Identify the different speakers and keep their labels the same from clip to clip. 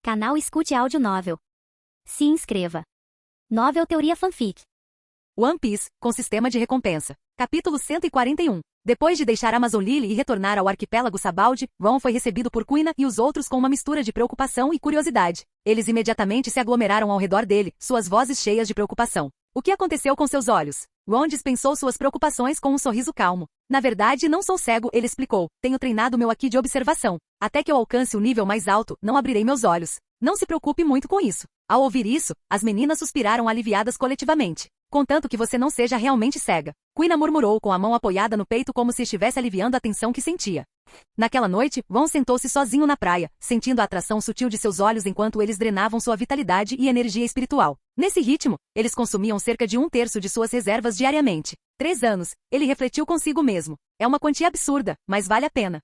Speaker 1: Canal Escute Áudio Novel. Se inscreva. Novel Teoria Fanfic.
Speaker 2: One Piece, com sistema de recompensa. Capítulo 141. Depois de deixar Amazon Lily e retornar ao arquipélago Sabaldi, Ron foi recebido por Kuina e os outros com uma mistura de preocupação e curiosidade. Eles imediatamente se aglomeraram ao redor dele, suas vozes cheias de preocupação. O que aconteceu com seus olhos? Ron dispensou suas preocupações com um sorriso calmo. Na verdade, não sou cego, ele explicou. Tenho treinado meu aqui de observação. Até que eu alcance o nível mais alto, não abrirei meus olhos. Não se preocupe muito com isso. Ao ouvir isso, as meninas suspiraram aliviadas coletivamente. Contanto que você não seja realmente cega. Kuina murmurou com a mão apoiada no peito como se estivesse aliviando a tensão que sentia. Naquela noite, Ron sentou-se sozinho na praia, sentindo a atração sutil de seus olhos enquanto eles drenavam sua vitalidade e energia espiritual. Nesse ritmo, eles consumiam cerca de 1/3 de suas reservas diariamente. 3 anos, ele refletiu consigo mesmo. É uma quantia absurda, mas vale a pena.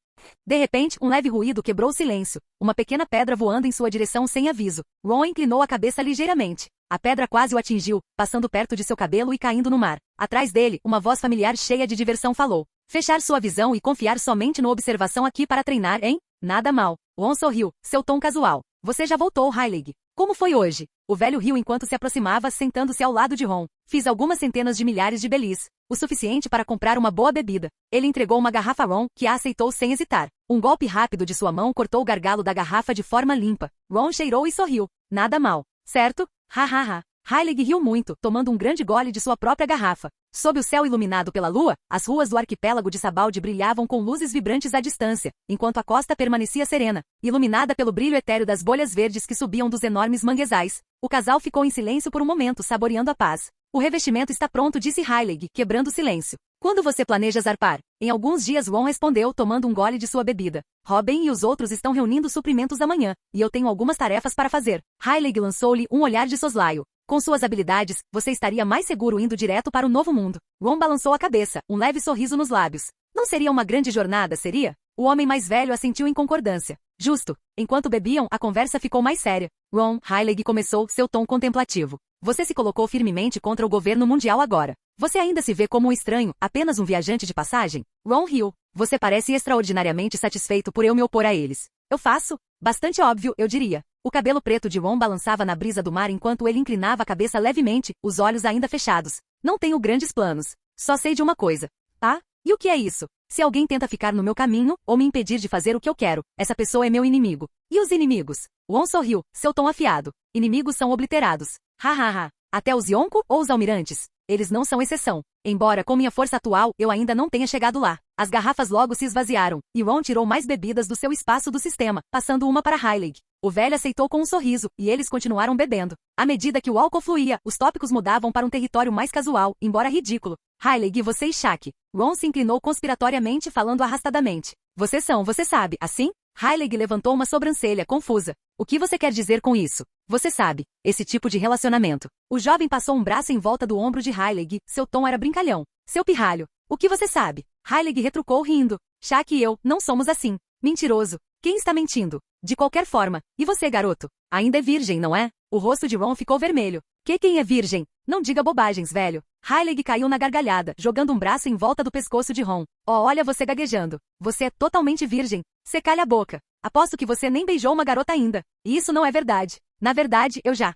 Speaker 2: De repente, um leve ruído quebrou o silêncio. Uma pequena pedra voando em sua direção sem aviso. Ron inclinou a cabeça ligeiramente. A pedra quase o atingiu, passando perto de seu cabelo e caindo no mar. Atrás dele, uma voz familiar cheia de diversão falou. Fechar sua visão e confiar somente na observação aqui para treinar, hein? Nada mal. Ron sorriu, seu tom casual. Você já voltou, Hylig. Como foi hoje? O velho riu enquanto se aproximava, sentando-se ao lado de Ron. Fiz algumas centenas de milhares de belis. O suficiente para comprar uma boa bebida. Ele entregou uma garrafa a Ron, que a aceitou sem hesitar. Um golpe rápido de sua mão cortou o gargalo da garrafa de forma limpa. Ron cheirou e sorriu. Nada mal. Certo? Ha ha ha. Hylig riu muito, tomando um grande gole de sua própria garrafa. Sob o céu iluminado pela lua, as ruas do arquipélago de Sabaldi brilhavam com luzes vibrantes à distância, enquanto a costa permanecia serena, iluminada pelo brilho etéreo das bolhas verdes que subiam dos enormes manguezais. O casal ficou em silêncio por um momento, saboreando a paz. O revestimento está pronto, disse Hylig, quebrando o silêncio. Quando você planeja zarpar? Em alguns dias, Ron respondeu, tomando um gole de sua bebida. Robin e os outros estão reunindo suprimentos amanhã, e eu tenho algumas tarefas para fazer. Hylig lançou-lhe um olhar de soslaio. Com suas habilidades, você estaria mais seguro indo direto para o novo mundo. Ron balançou a cabeça, um leve sorriso nos lábios. Não seria uma grande jornada, seria? O homem mais velho assentiu em concordância. Justo. Enquanto bebiam, a conversa ficou mais séria. Ron, Hylig começou, seu tom contemplativo. Você se colocou firmemente contra o governo mundial agora. Você ainda se vê como um estranho, apenas um viajante de passagem? Ron riu. Você parece extraordinariamente satisfeito por eu me opor a eles. Eu faço? Bastante óbvio, eu diria. O cabelo preto de Ron balançava na brisa do mar enquanto ele inclinava a cabeça levemente, os olhos ainda fechados. Não tenho grandes planos. Só sei de uma coisa. Ah? E o que é isso? Se alguém tenta ficar no meu caminho, ou me impedir de fazer o que eu quero, essa pessoa é meu inimigo. E os inimigos? Ron sorriu, seu tom afiado. Inimigos são obliterados. Ha ha ha. Até os Yonko ou os almirantes? Eles não são exceção. Embora com minha força atual eu ainda não tenha chegado lá. As garrafas logo se esvaziaram, e Ron tirou mais bebidas do seu espaço do sistema, passando uma para Hylig. O velho aceitou com um sorriso, e eles continuaram bebendo. À medida que o álcool fluía, os tópicos mudavam para um território mais casual, embora ridículo. Hylig e você e Shaq. Ron se inclinou conspiratoriamente, falando arrastadamente. Vocês são, você sabe, assim? Hylig levantou uma sobrancelha, confusa. O que você quer dizer com isso? Você sabe, esse tipo de relacionamento. O jovem passou um braço em volta do ombro de Hylig, seu tom era brincalhão. Seu pirralho. O que você sabe? Hylig retrucou rindo. Shaq e eu, não somos assim. Mentiroso. Quem está mentindo? De qualquer forma. E você, garoto? Ainda é virgem, não é? O rosto de Ron ficou vermelho. Quem é virgem? Não diga bobagens, velho. Hylig caiu na gargalhada, jogando um braço em volta do pescoço de Ron. Oh, olha você gaguejando. Você é totalmente virgem. Você calha a boca. Aposto que você nem beijou uma garota ainda. E isso não é verdade. Na verdade, eu já.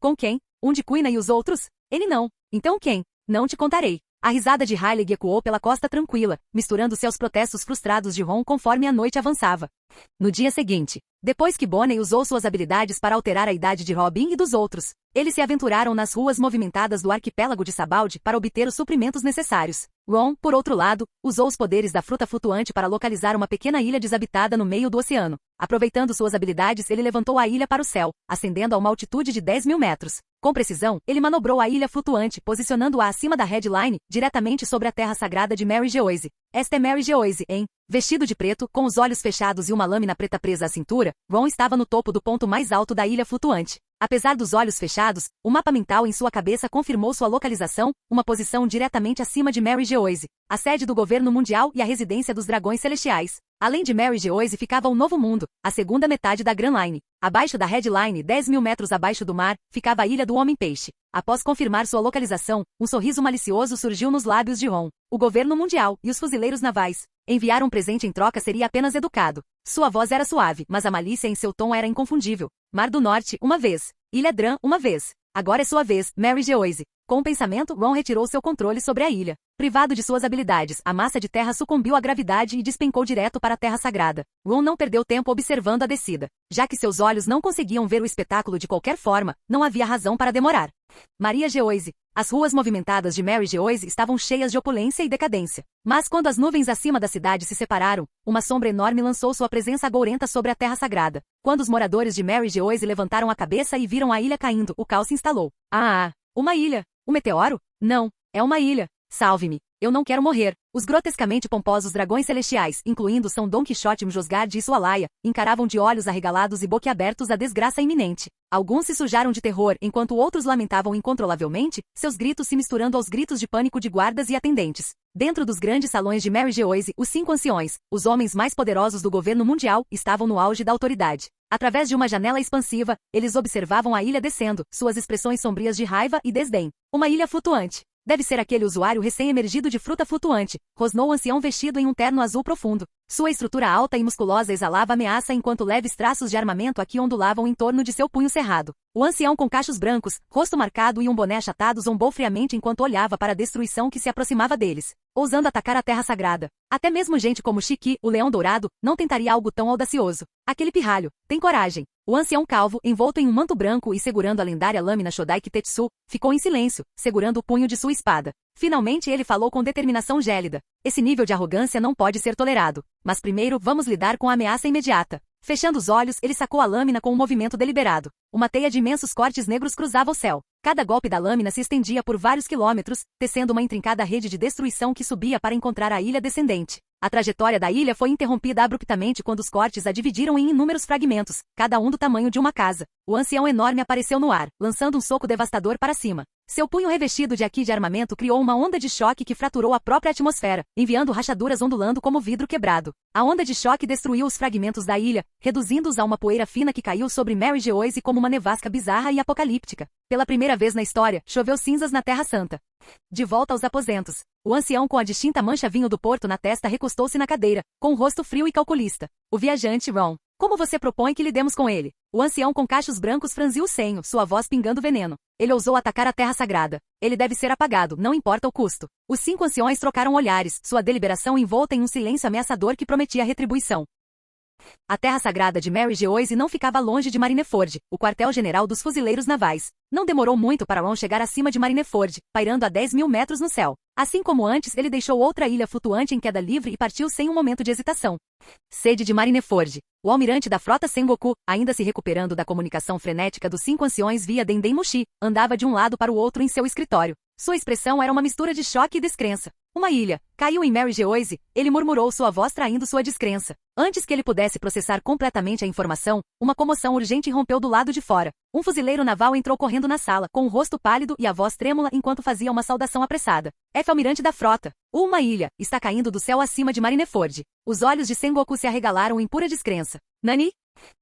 Speaker 2: Com quem? Um de Kuina e os outros? Ele não. Então quem? Não te contarei. A risada de Hylig ecoou pela costa tranquila, misturando-se aos protestos frustrados de Ron conforme a noite avançava. No dia seguinte, depois que Bonnie usou suas habilidades para alterar a idade de Robin e dos outros, eles se aventuraram nas ruas movimentadas do arquipélago de Sabaldi para obter os suprimentos necessários. Ron, por outro lado, usou os poderes da fruta flutuante para localizar uma pequena ilha desabitada no meio do oceano. Aproveitando suas habilidades, ele levantou a ilha para o céu, ascendendo a uma altitude de 10.000 metros. Com precisão, ele manobrou a ilha flutuante, posicionando-a acima da headline, diretamente sobre a terra sagrada de Mary Geoise. Esta é Mary Geoise, hein? Vestido de preto, com os olhos fechados e uma lâmina preta presa à cintura, Ron estava no topo do ponto mais alto da ilha flutuante. Apesar dos olhos fechados, o mapa mental em sua cabeça confirmou sua localização, uma posição diretamente acima de Mary Geoise, a sede do governo mundial e a residência dos dragões celestiais. Além de Mary Geoise ficava o Novo Mundo, a segunda metade da Grand Line. Abaixo da headline, 10.000 metros abaixo do mar, ficava a Ilha do Homem-Peixe. Após confirmar sua localização, um sorriso malicioso surgiu nos lábios de Ron. O governo mundial e os fuzileiros navais. Enviar um presente em troca seria apenas educado. Sua voz era suave, mas a malícia em seu tom era inconfundível. Mar do Norte, uma vez. Ilha Dran, uma vez. Agora é sua vez, Mary Geoise. Com o pensamento, Ron retirou seu controle sobre a ilha. Privado de suas habilidades, a massa de terra sucumbiu à gravidade e despencou direto para a Terra Sagrada. Ron não perdeu tempo observando a descida. Já que seus olhos não conseguiam ver o espetáculo de qualquer forma, não havia razão para demorar. Maria Geoise. As ruas movimentadas de Mary Geoise estavam cheias de opulência e decadência. Mas quando as nuvens acima da cidade se separaram, uma sombra enorme lançou sua presença agourenta sobre a Terra Sagrada. Quando os moradores de Mary Geoise levantaram a cabeça e viram a ilha caindo, o caos se instalou. Uma ilha. Um meteoro? Não, é uma ilha. Salve-me. Eu não quero morrer. Os grotescamente pomposos dragões celestiais, incluindo São Dom Quixote Mjosgard e sua laia, encaravam de olhos arregalados e boquiabertos a desgraça iminente. Alguns se sujaram de terror, enquanto outros lamentavam incontrolavelmente, seus gritos se misturando aos gritos de pânico de guardas e atendentes. Dentro dos grandes salões de Mary Geoise, os 5 anciões, os homens mais poderosos do governo mundial, estavam no auge da autoridade. Através de uma janela expansiva, eles observavam a ilha descendo, suas expressões sombrias de raiva e desdém. Uma ilha flutuante. Deve ser aquele usuário recém-emergido de fruta flutuante, rosnou o ancião vestido em um terno azul profundo. Sua estrutura alta e musculosa exalava ameaça enquanto leves traços de armamento aqui ondulavam em torno de seu punho cerrado. O ancião com cachos brancos, rosto marcado e um boné achatado zombou friamente enquanto olhava para a destruição que se aproximava deles, ousando atacar a Terra Sagrada. Até mesmo gente como Shiki, o Leão Dourado, não tentaria algo tão audacioso. Aquele pirralho, tem coragem. O ancião calvo, envolto em um manto branco e segurando a lendária lâmina Shodai Kitetsu, ficou em silêncio, segurando o punho de sua espada. Finalmente ele falou com determinação gélida. Esse nível de arrogância não pode ser tolerado. Mas primeiro vamos lidar com a ameaça imediata. Fechando os olhos, ele sacou a lâmina com um movimento deliberado. Uma teia de imensos cortes negros cruzava o céu. Cada golpe da lâmina se estendia por vários quilômetros, tecendo uma intrincada rede de destruição que subia para encontrar a ilha descendente. A trajetória da ilha foi interrompida abruptamente quando os cortes a dividiram em inúmeros fragmentos, cada um do tamanho de uma casa. O ancião enorme apareceu no ar, lançando um soco devastador para cima. Seu punho revestido de armamento criou uma onda de choque que fraturou a própria atmosfera, enviando rachaduras ondulando como vidro quebrado. A onda de choque destruiu os fragmentos da ilha, reduzindo-os a uma poeira fina que caiu sobre Mary Geoise como uma nevasca bizarra e apocalíptica. Pela primeira vez na história, choveu cinzas na Terra Santa. De volta aos aposentos, o ancião com a distinta mancha vinho do porto na testa recostou-se na cadeira, com um rosto frio e calculista. O viajante Ron. Como você propõe que lidemos com ele? O ancião com cachos brancos franziu o senho, sua voz pingando veneno. Ele ousou atacar a Terra Sagrada. Ele deve ser apagado, não importa o custo. Os 5 anciões trocaram olhares, sua deliberação envolta em um silêncio ameaçador que prometia retribuição. A Terra Sagrada de Mary Geoise não ficava longe de Marineford, o quartel-general dos fuzileiros navais. Não demorou muito para Ron chegar acima de Marineford, pairando a 10.000 metros no céu. Assim como antes, ele deixou outra ilha flutuante em queda livre e partiu sem um momento de hesitação. Sede de Marineford. O almirante da frota Sengoku, ainda se recuperando da comunicação frenética dos 5 anciões via Denden Mushi, andava de um lado para o outro em seu escritório. Sua expressão era uma mistura de choque e descrença. Uma ilha. Caiu em Mary Geoise, ele murmurou, sua voz traindo sua descrença. Antes que ele pudesse processar completamente a informação, uma comoção urgente irrompeu do lado de fora. Um fuzileiro naval entrou correndo na sala, com o rosto pálido e a voz trêmula enquanto fazia uma saudação apressada. Almirante da frota. Uma ilha está caindo do céu acima de Marineford. Os olhos de Sengoku se arregalaram em pura descrença. Nani?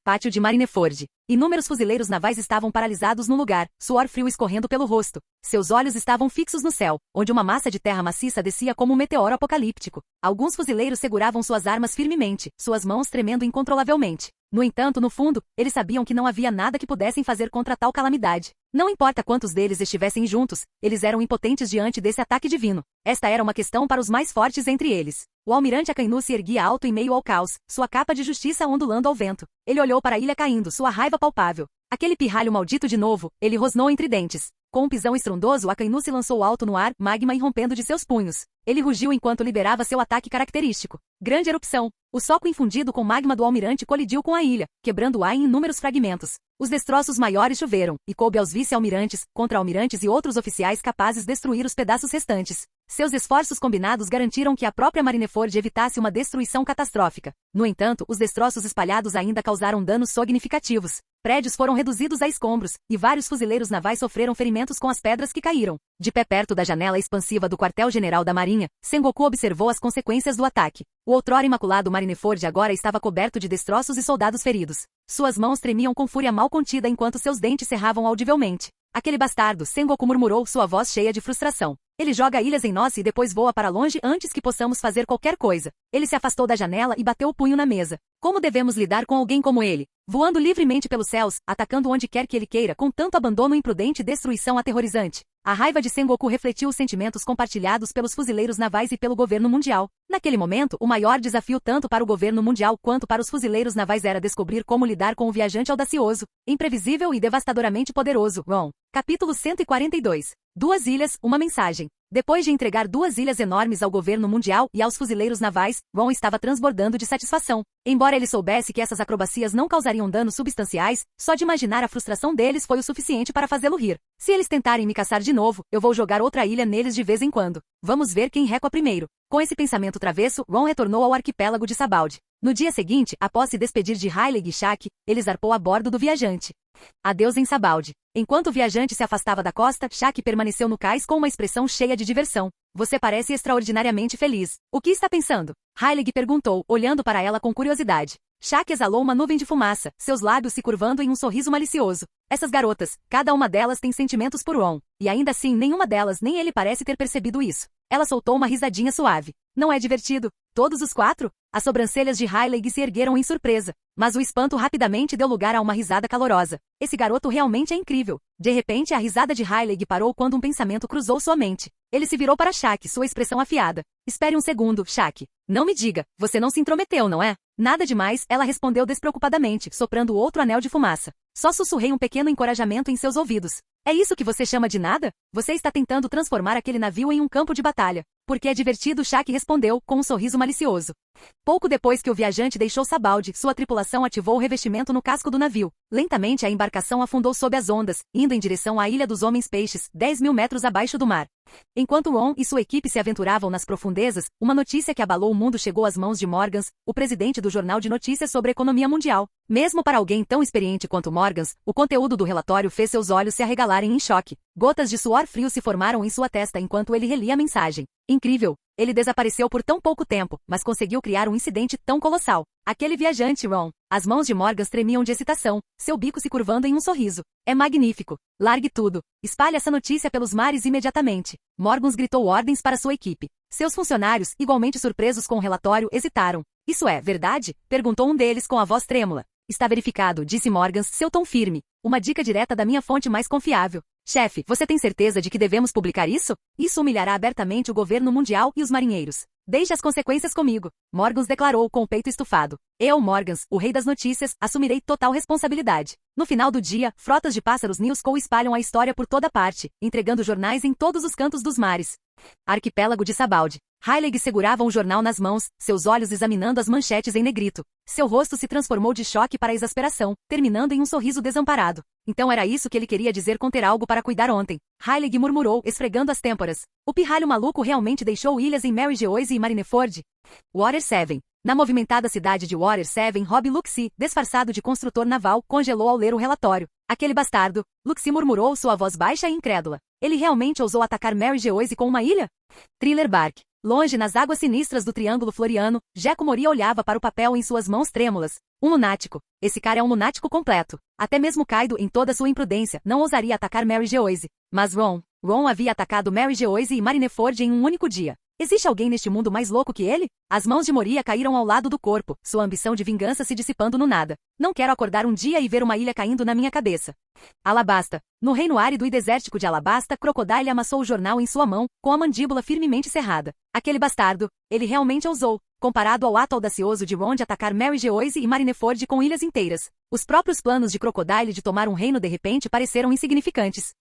Speaker 2: Pátio de Marineford. Inúmeros fuzileiros navais estavam paralisados no lugar, suor frio escorrendo pelo rosto. Seus olhos estavam fixos no céu, onde uma massa de terra maciça descia como um meteoro apocalíptico. Alguns fuzileiros seguravam suas armas firmemente, suas mãos tremendo incontrolavelmente. No entanto, no fundo, eles sabiam que não havia nada que pudessem fazer contra tal calamidade. Não importa quantos deles estivessem juntos, eles eram impotentes diante desse ataque divino. Esta era uma questão para os mais fortes entre eles. O almirante Akainu se erguia alto em meio ao caos, sua capa de justiça ondulando ao vento. Ele olhou para a ilha caindo, sua raiva palpável. Aquele pirralho maldito de novo, ele rosnou entre dentes. Com um pisão estrondoso, Akainu se lançou alto no ar, magma irrompendo de seus punhos. Ele rugiu enquanto liberava seu ataque característico. Grande erupção. O soco infundido com magma do almirante colidiu com a ilha, quebrando-a em inúmeros fragmentos. Os destroços maiores choveram, e coube aos vice-almirantes, contra-almirantes e outros oficiais capazes de destruir os pedaços restantes. Seus esforços combinados garantiram que a própria Marineford evitasse uma destruição catastrófica. No entanto, os destroços espalhados ainda causaram danos significativos. Prédios foram reduzidos a escombros, e vários fuzileiros navais sofreram ferimentos com as pedras que caíram. De pé perto da janela expansiva do quartel-general da Marinha, Sengoku observou as consequências do ataque. O outrora imaculado Marineford agora estava coberto de destroços e soldados feridos. Suas mãos tremiam com fúria mal contida enquanto seus dentes cerravam audivelmente. Aquele bastardo, Sengoku murmurou, sua voz cheia de frustração. Ele joga ilhas em nós e depois voa para longe antes que possamos fazer qualquer coisa. Ele se afastou da janela e bateu o punho na mesa. Como devemos lidar com alguém como ele? Voando livremente pelos céus, atacando onde quer que ele queira com tanto abandono imprudente e destruição aterrorizante. A raiva de Sengoku refletiu os sentimentos compartilhados pelos fuzileiros navais e pelo governo mundial. Naquele momento, o maior desafio tanto para o governo mundial quanto para os fuzileiros navais era descobrir como lidar com o viajante audacioso, imprevisível e devastadoramente poderoso, Ron. Capítulo 142. 2 ilhas, uma mensagem. Depois de entregar 2 ilhas enormes ao governo mundial e aos fuzileiros navais, Ron estava transbordando de satisfação. Embora ele soubesse que essas acrobacias não causariam danos substanciais, só de imaginar a frustração deles foi o suficiente para fazê-lo rir. Se eles tentarem me caçar de novo, eu vou jogar outra ilha neles de vez em quando. Vamos ver quem recua primeiro. Com esse pensamento travesso, Ron retornou ao arquipélago de Sabaldi. No dia seguinte, após se despedir de Rayleigh e Shaq, ele zarpou a bordo do viajante. Adeus em Sabaldi. Enquanto o viajante se afastava da costa, Shaq permaneceu no cais com uma expressão cheia de diversão. Você parece extraordinariamente feliz. O que está pensando? Rayleigh perguntou, olhando para ela com curiosidade. Shaq exalou uma nuvem de fumaça, seus lábios se curvando em um sorriso malicioso. Essas garotas, cada uma delas tem sentimentos por Ron. E ainda assim nenhuma delas nem ele parece ter percebido isso. Ela soltou uma risadinha suave. Não é divertido? Todos os 4? As sobrancelhas de Rayleigh se ergueram em surpresa. Mas o espanto rapidamente deu lugar a uma risada calorosa. Esse garoto realmente é incrível. De repente a risada de Rayleigh parou quando um pensamento cruzou sua mente. Ele se virou para Shaq, sua expressão afiada. Espere um segundo, Shaq. Não me diga, você não se intrometeu, não é? Nada demais, ela respondeu despreocupadamente, soprando outro anel de fumaça. Só sussurrei um pequeno encorajamento em seus ouvidos. É isso que você chama de nada? Você está tentando transformar aquele navio em um campo de batalha. Porque é divertido, Shaq respondeu, com um sorriso malicioso. Pouco depois que o viajante deixou Sabaldi, sua tripulação ativou o revestimento no casco do navio. Lentamente a embarcação afundou sob as ondas, indo em direção à Ilha dos Homens Peixes, 10.000 metros abaixo do mar. Enquanto Ron e sua equipe se aventuravam nas profundezas, uma notícia que abalou o mundo chegou às mãos de Morgans, o presidente do jornal de notícias sobre a economia mundial. Mesmo para alguém tão experiente quanto Morgans, o conteúdo do relatório fez seus olhos se arregalarem em choque. Gotas de suor frio se formaram em sua testa enquanto ele relia a mensagem. Incrível! Ele desapareceu por tão pouco tempo, mas conseguiu criar um incidente tão colossal. Aquele viajante, Ron. As mãos de Morgans tremiam de excitação, seu bico se curvando em um sorriso. É magnífico. Largue tudo. Espalhe essa notícia pelos mares imediatamente. Morgans gritou ordens para sua equipe. Seus funcionários, igualmente surpresos com o relatório, hesitaram. Isso é verdade? Perguntou um deles com a voz trêmula. Está verificado, disse Morgans, seu tom firme. Uma dica direta da minha fonte mais confiável. Chefe, você tem certeza de que devemos publicar isso? Isso humilhará abertamente o governo mundial e os marinheiros. Deixe as consequências comigo. Morgans declarou com o peito estufado. Eu, Morgans, o rei das notícias, assumirei total responsabilidade. No final do dia, frotas de pássaros Newsco espalham a história por toda parte, entregando jornais em todos os cantos dos mares. Arquipélago de Sabaldi. Rayleigh segurava um jornal nas mãos, seus olhos examinando as manchetes em negrito. Seu rosto se transformou de choque para exasperação, terminando em um sorriso desamparado. Então era isso que ele queria dizer com ter algo para cuidar ontem. Rayleigh murmurou, esfregando as têmporas. O pirralho maluco realmente deixou ilhas em Mary Geoise e Marineford? Water 7. Na movimentada cidade de Water 7, Rob Luxie, disfarçado de construtor naval, congelou ao ler o relatório. Aquele bastardo, Luxie murmurou, sua voz baixa e incrédula. Ele realmente ousou atacar Mary Geoise com uma ilha? Thriller Bark. Longe nas águas sinistras do Triângulo Floriano, Jeco Moria olhava para o papel em suas mãos trêmulas. Um lunático. Esse cara é um lunático completo. Até mesmo Kaido, em toda sua imprudência, não ousaria atacar Mary Geoise. Mas Ron havia atacado Mary Geoise e Marineford em um único dia. Existe alguém neste mundo mais louco que ele? As mãos de Moria caíram ao lado do corpo, sua ambição de vingança se dissipando no nada. Não quero acordar um dia e ver uma ilha caindo na minha cabeça. Alabasta. No reino árido e desértico de Alabasta, Crocodile amassou o jornal em sua mão, com a mandíbula firmemente cerrada. Aquele bastardo, ele realmente ousou. Comparado ao ato audacioso de Ron de atacar Mary Geoise e Marineford com ilhas inteiras. Os próprios planos de Crocodile de tomar um reino de repente pareceram insignificantes.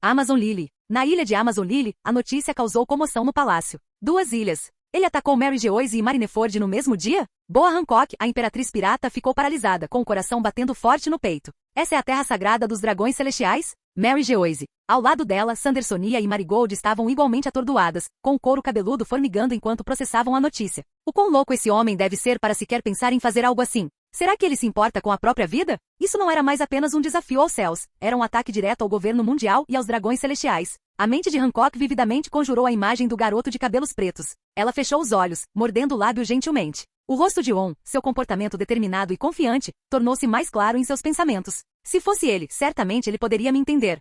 Speaker 2: Amazon Lily. Na ilha de Amazon Lily, a notícia causou comoção no palácio. 2 ilhas. Ele atacou Mary Geoise e Marineford no mesmo dia? Boa Hancock, a imperatriz pirata, ficou paralisada, com o coração batendo forte no peito. Essa é a terra sagrada dos dragões celestiais? Mary Geoise. Ao lado dela, Sandersonia e Marigold estavam igualmente atordoadas, com o couro cabeludo formigando enquanto processavam a notícia. O quão louco esse homem deve ser para sequer pensar em fazer algo assim? Será que ele se importa com a própria vida? Isso não era mais apenas um desafio aos céus, era um ataque direto ao governo mundial e aos dragões celestiais. A mente de Hancock vividamente conjurou a imagem do garoto de cabelos pretos. Ela fechou os olhos, mordendo o lábio gentilmente. O rosto de On, seu comportamento determinado e confiante, tornou-se mais claro em seus pensamentos. Se fosse ele, certamente ele poderia me entender.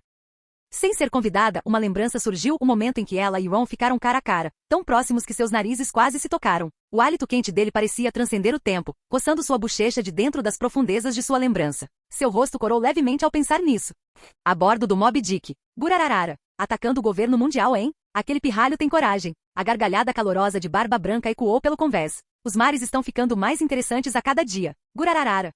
Speaker 2: Sem ser convidada, uma lembrança surgiu o momento em que ela e Ron ficaram cara a cara, tão próximos que seus narizes quase se tocaram. O hálito quente dele parecia transcender o tempo, coçando sua bochecha de dentro das profundezas de sua lembrança. Seu rosto corou levemente ao pensar nisso. A bordo do Moby Dick. Gurararara. Atacando o governo mundial, hein? Aquele pirralho tem coragem. A gargalhada calorosa de Barba Branca ecoou pelo convés. Os mares estão ficando mais interessantes a cada dia. Gurararara.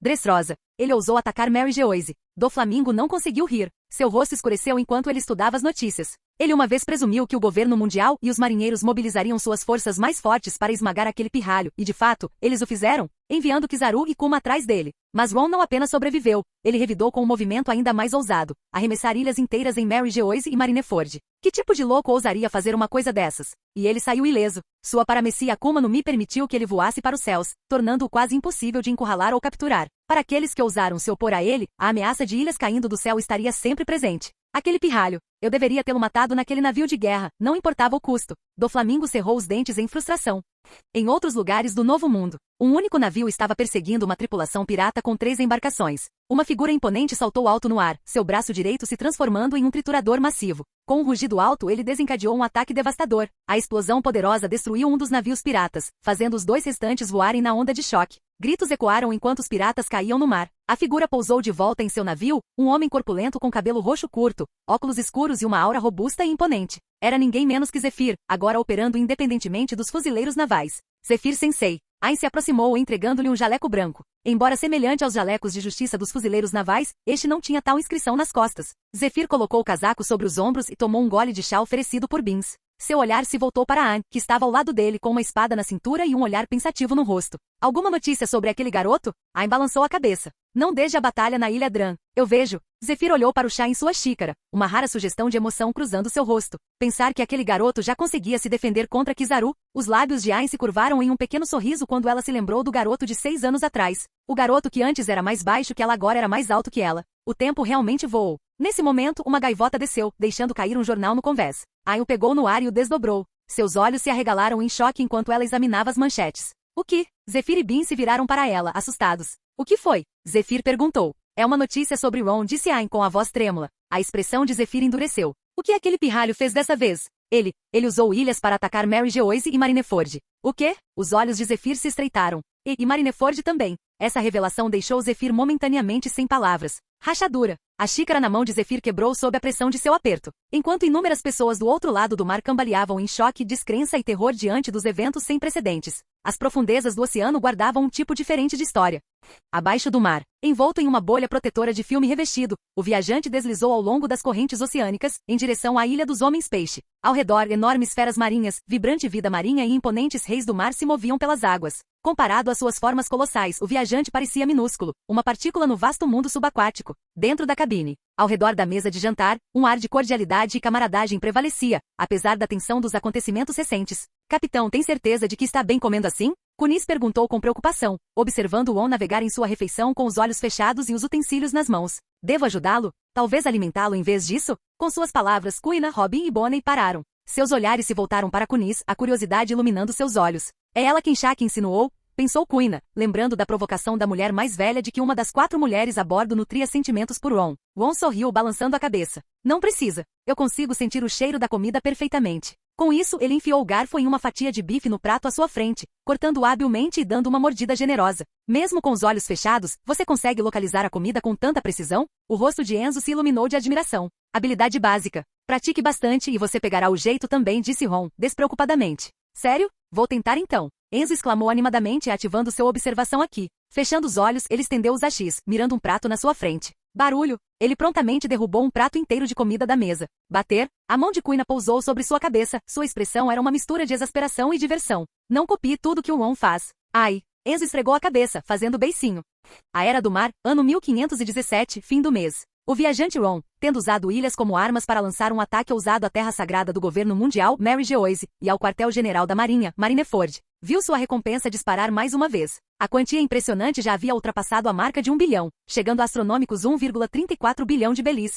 Speaker 2: Dressrosa. Ele ousou atacar Mary Geoise. Doflamingo não conseguiu rir. Seu rosto escureceu enquanto ele estudava as notícias. Ele uma vez presumiu que o governo mundial e os marinheiros mobilizariam suas forças mais fortes para esmagar aquele pirralho, e de fato, eles o fizeram, enviando Kizaru e Kuma atrás dele. Mas Ron não apenas sobreviveu, ele revidou com um movimento ainda mais ousado, arremessar ilhas inteiras em Mary Geoise e Marineford. Que tipo de louco ousaria fazer uma coisa dessas? E ele saiu ileso. Sua paramecia Akuma no Mi permitiu que ele voasse para os céus, tornando-o quase impossível de encurralar ou capturar. Para aqueles que ousaram se opor a ele, a ameaça de ilhas caindo do céu estaria sempre presente. Aquele pirralho. Eu deveria tê-lo matado naquele navio de guerra, não importava o custo. Doflamingo cerrou os dentes em frustração. Em outros lugares do Novo Mundo, um único navio estava perseguindo uma tripulação pirata com 3 embarcações. Uma figura imponente saltou alto no ar, seu braço direito se transformando em um triturador massivo. Com um rugido alto, ele desencadeou um ataque devastador. A explosão poderosa destruiu um dos navios piratas, fazendo os 2 restantes voarem na onda de choque. Gritos ecoaram enquanto os piratas caíam no mar. A figura pousou de volta em seu navio, um homem corpulento com cabelo roxo curto, óculos escuros e uma aura robusta e imponente. Era ninguém menos que Zephyr, agora operando independentemente dos fuzileiros navais. Zephyr Sensei. Ain se aproximou entregando-lhe um jaleco branco. Embora semelhante aos jalecos de justiça dos fuzileiros navais, este não tinha tal inscrição nas costas. Zephyr colocou o casaco sobre os ombros e tomou um gole de chá oferecido por Beans. Seu olhar se voltou para Ain, que estava ao lado dele com uma espada na cintura e um olhar pensativo no rosto. Alguma notícia sobre aquele garoto? Ain balançou a cabeça. Não desde a batalha na Ilha Dran. Eu vejo. Zephyr olhou para o chá em sua xícara, uma rara sugestão de emoção cruzando seu rosto. Pensar que aquele garoto já conseguia se defender contra Kizaru. Os lábios de Ain se curvaram em um pequeno sorriso quando ela se lembrou do garoto de 6 anos atrás. O garoto que antes era mais baixo que ela agora era mais alto que ela. O tempo realmente voou. Nesse momento, uma gaivota desceu, deixando cair um jornal no convés. Ain o pegou no ar e o desdobrou. Seus olhos se arregalaram em choque enquanto ela examinava as manchetes. O que? Zephyr e Bean se viraram para ela, assustados. O que foi? Zephyr perguntou. É uma notícia sobre Ron, disse Ain com a voz trêmula. A expressão de Zephyr endureceu. O que aquele pirralho fez dessa vez? Ele usou ilhas para atacar Mary Geoise e Marineford. O quê? Os olhos de Zephyr se estreitaram. E Marineford também. Essa revelação deixou Zephyr momentaneamente sem palavras. Rachadura. A xícara na mão de Zephyr quebrou sob a pressão de seu aperto. Enquanto inúmeras pessoas do outro lado do mar cambaleavam em choque, descrença e terror diante dos eventos sem precedentes. As profundezas do oceano guardavam um tipo diferente de história. Abaixo do mar, envolto em uma bolha protetora de filme revestido, o viajante deslizou ao longo das correntes oceânicas, em direção à Ilha dos Homens-Peixe. Ao redor, enormes feras marinhas, vibrante vida marinha e imponentes reis do mar se moviam pelas águas. Comparado às suas formas colossais, o viajante parecia minúsculo, uma partícula no vasto mundo subaquático. Dentro da cabine, ao redor da mesa de jantar, um ar de cordialidade e camaradagem prevalecia, apesar da tensão dos acontecimentos recentes. Capitão, tem certeza de que está bem comendo assim? Kunis perguntou com preocupação, observando Won navegar em sua refeição com os olhos fechados e os utensílios nas mãos. Devo ajudá-lo? Talvez alimentá-lo em vez disso? Com suas palavras, Kuina, Robin e Bonnie pararam. Seus olhares se voltaram para Kunis, a curiosidade iluminando seus olhos. É ela quem Shaq insinuou? Pensou Kuina, lembrando da provocação da mulher mais velha de que uma das 4 mulheres a bordo nutria sentimentos por Won. Won sorriu balançando a cabeça. Não precisa. Eu consigo sentir o cheiro da comida perfeitamente. Com isso, ele enfiou o garfo em uma fatia de bife no prato à sua frente, cortando habilmente e dando uma mordida generosa. Mesmo com os olhos fechados, você consegue localizar a comida com tanta precisão? O rosto de Enzo se iluminou de admiração. Habilidade básica. Pratique bastante e você pegará o jeito também, disse Ron, despreocupadamente. Sério? Vou tentar então. Enzo exclamou animadamente, ativando sua observação aqui. Fechando os olhos, ele estendeu os hachis, mirando um prato na sua frente. Barulho! Ele prontamente derrubou um prato inteiro de comida da mesa. Bater? A mão de Kuina pousou sobre sua cabeça, sua expressão era uma mistura de exasperação e diversão. Não copie tudo que o Won faz. Ai! Enzo esfregou a cabeça, fazendo beicinho. A Era do Mar, ano 1517, fim do mês. O viajante Ron, tendo usado ilhas como armas para lançar um ataque ousado à terra sagrada do governo mundial, Mary Geoise, e ao quartel-general da Marinha, Marineford, viu sua recompensa disparar mais uma vez. A quantia impressionante já havia ultrapassado a marca de 1 bilhão, chegando a astronômicos 1,34 bilhão de belis.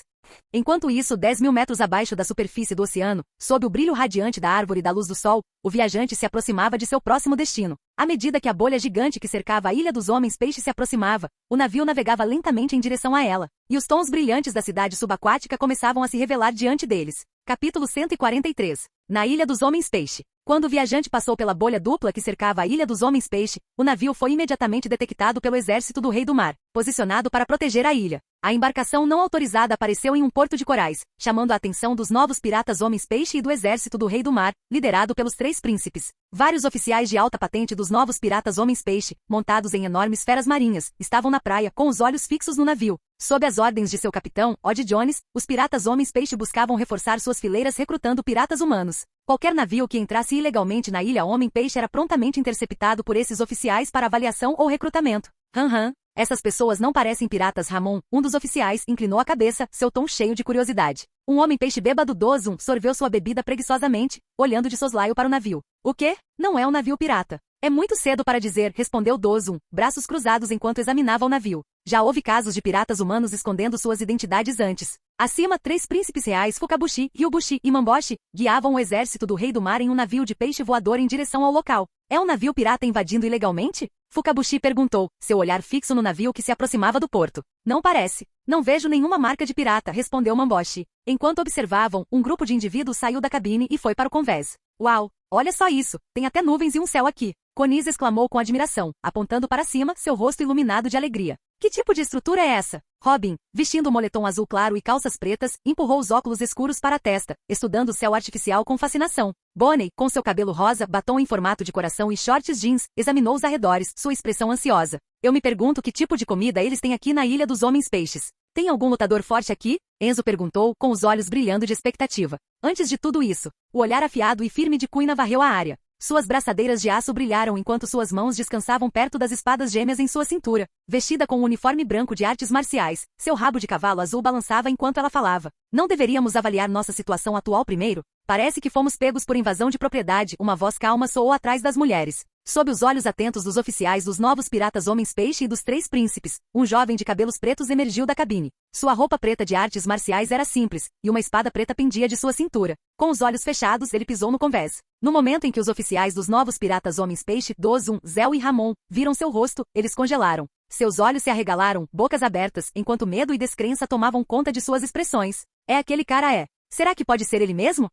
Speaker 2: Enquanto isso, 10 mil metros abaixo da superfície do oceano, sob o brilho radiante da árvore e da luz do sol, o viajante se aproximava de seu próximo destino. À medida que a bolha gigante que cercava a Ilha dos Homens-Peixe se aproximava, o navio navegava lentamente em direção a ela, e os tons brilhantes da cidade subaquática começavam a se revelar diante deles. Capítulo 143. Na Ilha dos Homens-Peixe. Quando o viajante passou pela bolha dupla que cercava a Ilha dos Homens-Peixe, o navio foi imediatamente detectado pelo exército do Rei do Mar, posicionado para proteger a ilha. A embarcação não autorizada apareceu em um porto de corais, chamando a atenção dos novos piratas Homens-Peixe e do exército do Rei do Mar, liderado pelos 3 príncipes. Vários oficiais de alta patente dos novos piratas Homens-Peixe, montados em enormes feras marinhas, estavam na praia, com os olhos fixos no navio. Sob as ordens de seu capitão, Odd Jones, os piratas Homens-Peixe buscavam reforçar suas fileiras recrutando piratas humanos. Qualquer navio que entrasse ilegalmente na Ilha Homem-Peixe era prontamente interceptado por esses oficiais para avaliação ou recrutamento. Essas pessoas não parecem piratas, Ramon, um dos oficiais, inclinou a cabeça, seu tom cheio de curiosidade. Um homem-peixe bêbado Dozum sorveu sua bebida preguiçosamente, olhando de soslaio para o navio. O quê? Não é um navio pirata. É muito cedo para dizer, respondeu Dozum, braços cruzados enquanto examinava o navio. Já houve casos de piratas humanos escondendo suas identidades antes. Acima, 3 príncipes reais Fukabushi, Ryubushi e Mamboshi guiavam o exército do Rei do Mar em um navio de peixe voador em direção ao local. É um navio pirata invadindo ilegalmente? Fukabushi perguntou, seu olhar fixo no navio que se aproximava do porto. Não parece. Não vejo nenhuma marca de pirata, respondeu Mamboshi. Enquanto observavam, um grupo de indivíduos saiu da cabine e foi para o convés. Uau! Olha só isso! Tem até nuvens e um céu aqui! Conise exclamou com admiração, apontando para cima, seu rosto iluminado de alegria. Que tipo de estrutura é essa? Robin, vestindo um moletom azul claro e calças pretas, empurrou os óculos escuros para a testa, estudando o céu artificial com fascinação. Bonnie, com seu cabelo rosa, batom em formato de coração e shorts jeans, examinou os arredores, sua expressão ansiosa. Eu me pergunto que tipo de comida eles têm aqui na Ilha dos Homens-Peixes. Tem algum lutador forte aqui? Enzo perguntou, com os olhos brilhando de expectativa. Antes de tudo isso, o olhar afiado e firme de Kuina varreu a área. Suas braçadeiras de aço brilharam enquanto suas mãos descansavam perto das espadas gêmeas em sua cintura. Vestida com um uniforme branco de artes marciais, seu rabo de cavalo azul balançava enquanto ela falava. Não deveríamos avaliar nossa situação atual primeiro? Parece que fomos pegos por invasão de propriedade, uma voz calma soou atrás das mulheres. Sob os olhos atentos dos oficiais dos novos piratas Homens-Peixe e dos 3 príncipes, um jovem de cabelos pretos emergiu da cabine. Sua roupa preta de artes marciais era simples, e uma espada preta pendia de sua cintura. Com os olhos fechados, ele pisou no convés. No momento em que os oficiais dos novos piratas Homens-Peixe, Dozum, Zéu e Ramon, viram seu rosto, eles congelaram. Seus olhos se arregalaram, bocas abertas, enquanto medo e descrença tomavam conta de suas expressões. É aquele cara é. Será que pode ser ele mesmo?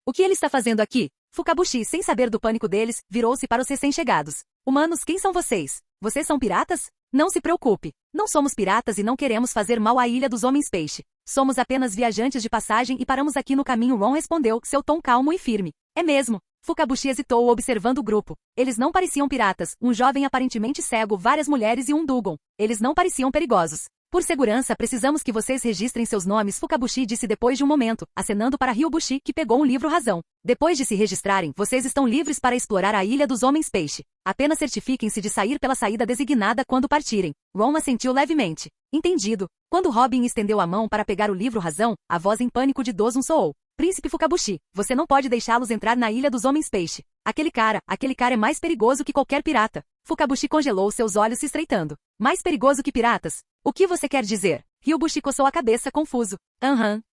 Speaker 2: O que ele está fazendo aqui? Fukabushi, sem saber do pânico deles, virou-se para os recém-chegados. Humanos, quem são vocês? Vocês são piratas? Não se preocupe. Não somos piratas e não queremos fazer mal à Ilha dos Homens-Peixe. Somos apenas viajantes de passagem e paramos aqui no caminho. Ron respondeu, seu tom calmo e firme. É mesmo. Fukabushi hesitou observando o grupo. Eles não pareciam piratas, um jovem aparentemente cego, várias mulheres e um Dugon. Eles não pareciam perigosos. Por segurança, precisamos que vocês registrem seus nomes, Fukabushi disse depois de um momento, acenando para Ryubushi, que pegou um livro razão. Depois de se registrarem, vocês estão livres para explorar a Ilha dos Homens-Peixe. Apenas certifiquem-se de sair pela saída designada quando partirem. Ron assentiu levemente. Entendido. Quando Robin estendeu a mão para pegar o livro razão, a voz em pânico de Dozum soou. Príncipe Fukabushi, você não pode deixá-los entrar na Ilha dos Homens-Peixe. Aquele cara é mais perigoso que qualquer pirata. Fukabushi congelou, seus olhos se estreitando. Mais perigoso que piratas? O que você quer dizer? Ryubushi coçou a cabeça confuso.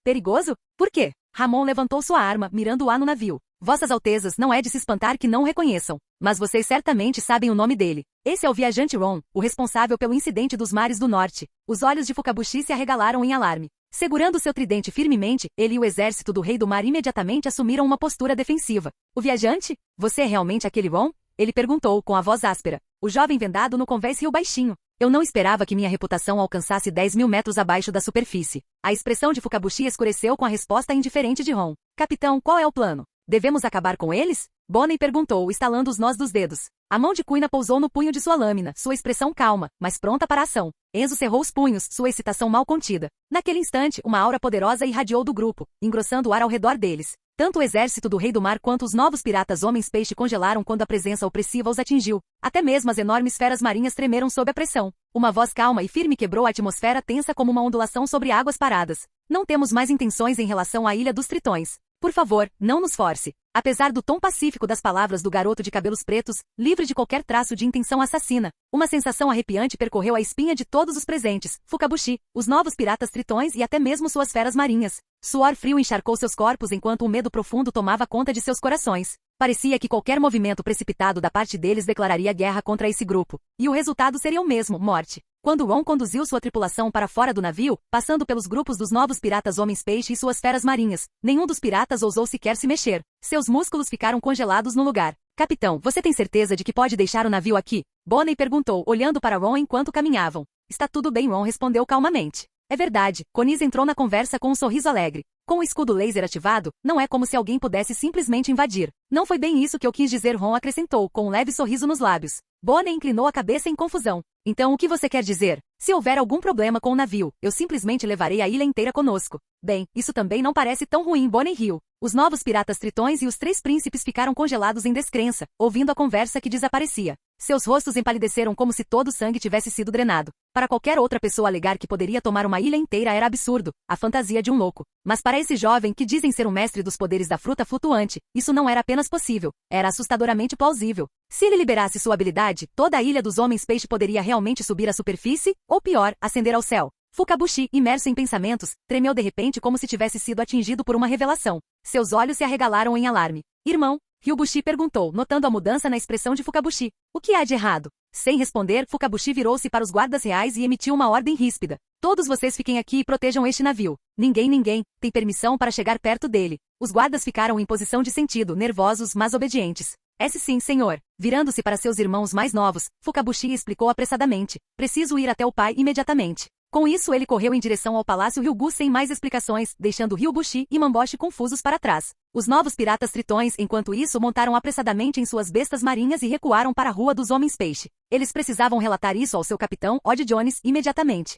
Speaker 2: Perigoso? Por quê? Ramon levantou sua arma, mirando-a no navio. Vossas Altezas, não é de se espantar que não o reconheçam. Mas vocês certamente sabem o nome dele. Esse é o viajante Ron, o responsável pelo incidente dos mares do norte. Os olhos de Fukabushi se arregalaram em alarme. Segurando seu tridente firmemente, ele e o exército do Rei do Mar imediatamente assumiram uma postura defensiva. O viajante? Você é realmente aquele Ron? Ele perguntou, com a voz áspera. O jovem vendado no convés riu baixinho. Eu não esperava que minha reputação alcançasse 10 mil metros abaixo da superfície. A expressão de Fukabushi escureceu com a resposta indiferente de Ron. Capitão, qual é o plano? Devemos acabar com eles? Bonnie perguntou, estalando os nós dos dedos. A mão de Kuina pousou no punho de sua lâmina, sua expressão calma, mas pronta para a ação. Enzo cerrou os punhos, sua excitação mal contida. Naquele instante, uma aura poderosa irradiou do grupo, engrossando o ar ao redor deles. Tanto o exército do Rei do Mar quanto os novos piratas Homens-Peixe congelaram quando a presença opressiva os atingiu. Até mesmo as enormes feras marinhas tremeram sob a pressão. Uma voz calma e firme quebrou a atmosfera tensa como uma ondulação sobre águas paradas. Não temos mais intenções em relação à Ilha dos Tritões. Por favor, não nos force. Apesar do tom pacífico das palavras do garoto de cabelos pretos, livre de qualquer traço de intenção assassina, uma sensação arrepiante percorreu a espinha de todos os presentes, Fukabushi, os novos piratas tritões e até mesmo suas feras marinhas. Suor frio encharcou seus corpos enquanto um medo profundo tomava conta de seus corações. Parecia que qualquer movimento precipitado da parte deles declararia guerra contra esse grupo. E o resultado seria o mesmo, morte. Quando Ron conduziu sua tripulação para fora do navio, passando pelos grupos dos novos piratas homens-peixe e suas feras marinhas, nenhum dos piratas ousou sequer se mexer. Seus músculos ficaram congelados no lugar. Capitão, você tem certeza de que pode deixar o navio aqui? Bonnie perguntou, olhando para Ron enquanto caminhavam. Está tudo bem, Ron respondeu calmamente. É verdade, Conise entrou na conversa com um sorriso alegre. Com o escudo laser ativado, não é como se alguém pudesse simplesmente invadir. Não foi bem isso que eu quis dizer, Ron acrescentou, com um leve sorriso nos lábios. Bonnie inclinou a cabeça em confusão. Então o que você quer dizer? Se houver algum problema com o navio, eu simplesmente levarei a ilha inteira conosco. Bem, isso também não parece tão ruim, Bonnie riu. Os novos piratas tritões e os três príncipes ficaram congelados em descrença, ouvindo a conversa que desaparecia. Seus rostos empalideceram como se todo o sangue tivesse sido drenado. Para qualquer outra pessoa alegar que poderia tomar uma ilha inteira era absurdo, a fantasia de um louco. Mas para esse jovem que dizem ser um mestre dos poderes da fruta flutuante, isso não era apenas possível, era assustadoramente plausível. Se ele liberasse sua habilidade, toda a ilha dos homens-peixe poderia realmente subir à superfície, ou pior, ascender ao céu. Fukabushi, imerso em pensamentos, tremeu de repente como se tivesse sido atingido por uma revelação. Seus olhos se arregalaram em alarme. Irmão, Ryubushi perguntou, notando a mudança na expressão de Fukabushi. O que há de errado? Sem responder, Fukabushi virou-se para os guardas reais e emitiu uma ordem ríspida. Todos vocês fiquem aqui e protejam este navio. Ninguém tem permissão para chegar perto dele. Os guardas ficaram em posição de sentido, nervosos, mas obedientes. Sim, senhor. Virando-se para seus irmãos mais novos, Fukabushi explicou apressadamente. Preciso ir até o pai imediatamente. Com isso ele correu em direção ao Palácio Ryugu sem mais explicações, deixando Ryubushi e Mamboshi confusos para trás. Os novos piratas tritões, enquanto isso, montaram apressadamente em suas bestas marinhas e recuaram para a Rua dos Homens-Peixe. Eles precisavam relatar isso ao seu capitão, Odd Jones, imediatamente.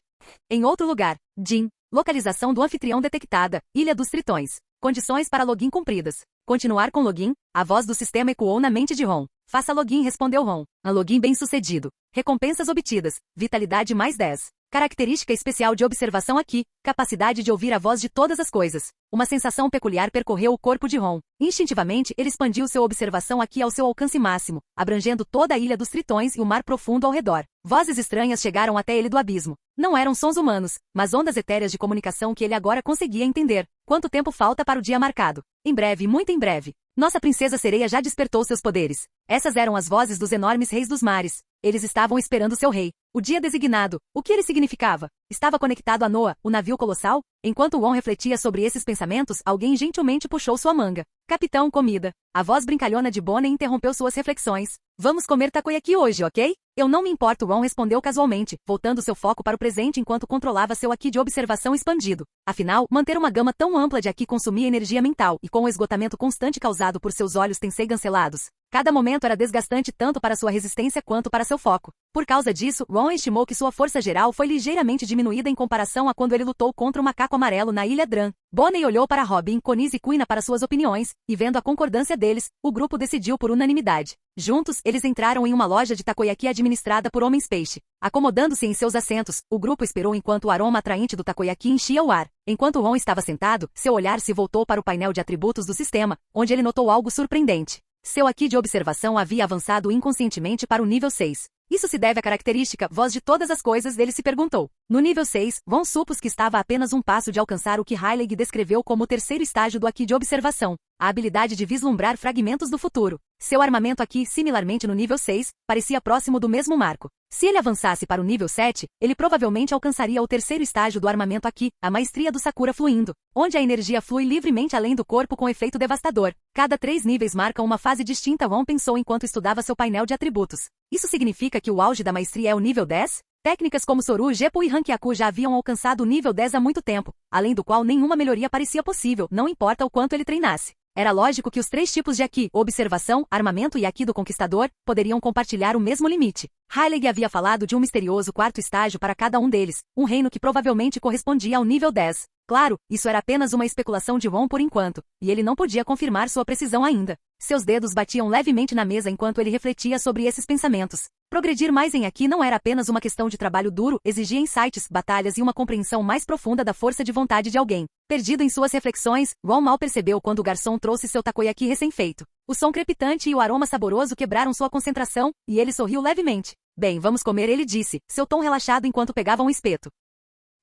Speaker 2: Em outro lugar, Jin. Localização do anfitrião detectada, Ilha dos Tritões. Condições para login cumpridas. Continuar com login, a voz do sistema ecoou na mente de Ron. Faça login, respondeu Ron. A login bem-sucedido. Recompensas obtidas. Vitalidade mais 10. Característica especial de observação aqui, capacidade de ouvir a voz de todas as coisas. Uma sensação peculiar percorreu o corpo de Ron. Instintivamente, ele expandiu sua observação aqui ao seu alcance máximo, abrangendo toda a Ilha dos Tritões e o mar profundo ao redor. Vozes estranhas chegaram até ele do abismo. Não eram sons humanos, mas ondas etéreas de comunicação que ele agora conseguia entender. Quanto tempo falta para o dia marcado? Em breve, muito em breve. Nossa princesa sereia já despertou seus poderes. Essas eram as vozes dos enormes reis dos mares. Eles estavam esperando seu rei. O dia designado. O que ele significava? Estava conectado a Noah, o navio colossal? Enquanto Ron refletia sobre esses pensamentos, alguém gentilmente puxou sua manga. Capitão, comida. A voz brincalhona de Bonnie interrompeu suas reflexões. Vamos comer takoyaki hoje, ok? Eu não me importo, Ron respondeu casualmente, voltando seu foco para o presente enquanto controlava seu Aki de observação expandido. Afinal, manter uma gama tão ampla de Aki consumia energia mental, e com o esgotamento constante causado por seus olhos tensei cancelados, cada momento era desgastante tanto para sua resistência quanto para seu foco. Por causa disso, Ron estimou que sua força geral foi ligeiramente diminuída em comparação a quando ele lutou contra o macaco amarelo na Ilha Dran. Bonnie olhou para Robin, Conise e Quina para suas opiniões, e vendo a concordância deles, o grupo decidiu por unanimidade. Juntos, eles entraram em uma loja de takoyaki administrada por homens-peixe. Acomodando-se em seus assentos, o grupo esperou enquanto o aroma atraente do takoyaki enchia o ar. Enquanto Ron estava sentado, seu olhar se voltou para o painel de atributos do sistema, onde ele notou algo surpreendente. Seu Aki de observação havia avançado inconscientemente para o nível 6. Isso se deve à característica voz de todas as coisas, ele se perguntou. No nível 6, Ron supôs que estava a apenas um passo de alcançar o que Heilig descreveu como o terceiro estágio do Aki de observação, a habilidade de vislumbrar fragmentos do futuro. Seu armamento Aki, similarmente no nível 6, parecia próximo do mesmo marco. Se ele avançasse para o nível 7, ele provavelmente alcançaria o terceiro estágio do armamento Aki, a maestria do Sakura fluindo, onde a energia flui livremente além do corpo com efeito devastador. Cada 3 níveis marcam uma fase distinta, Ron pensou enquanto estudava seu painel de atributos. Isso significa que o auge da maestria é o nível 10? Técnicas como Soru, Jeppo e Hankyaku já haviam alcançado o nível 10 há muito tempo, além do qual nenhuma melhoria parecia possível, não importa o quanto ele treinasse. Era lógico que os 3 tipos de Aki, observação, armamento e Aki do conquistador, poderiam compartilhar o mesmo limite. Heilig havia falado de um misterioso 4º estágio para cada um deles, um reino que provavelmente correspondia ao nível 10. Claro, isso era apenas uma especulação de Ron por enquanto, e ele não podia confirmar sua precisão ainda. Seus dedos batiam levemente na mesa enquanto ele refletia sobre esses pensamentos. Progredir mais em Aki não era apenas uma questão de trabalho duro, exigia insights, batalhas e uma compreensão mais profunda da força de vontade de alguém. Perdido em suas reflexões, Ron mal percebeu quando o garçom trouxe seu takoyaki recém-feito. O som crepitante e o aroma saboroso quebraram sua concentração, e ele sorriu levemente. Bem, vamos comer, ele disse, seu tom relaxado enquanto pegava um espeto.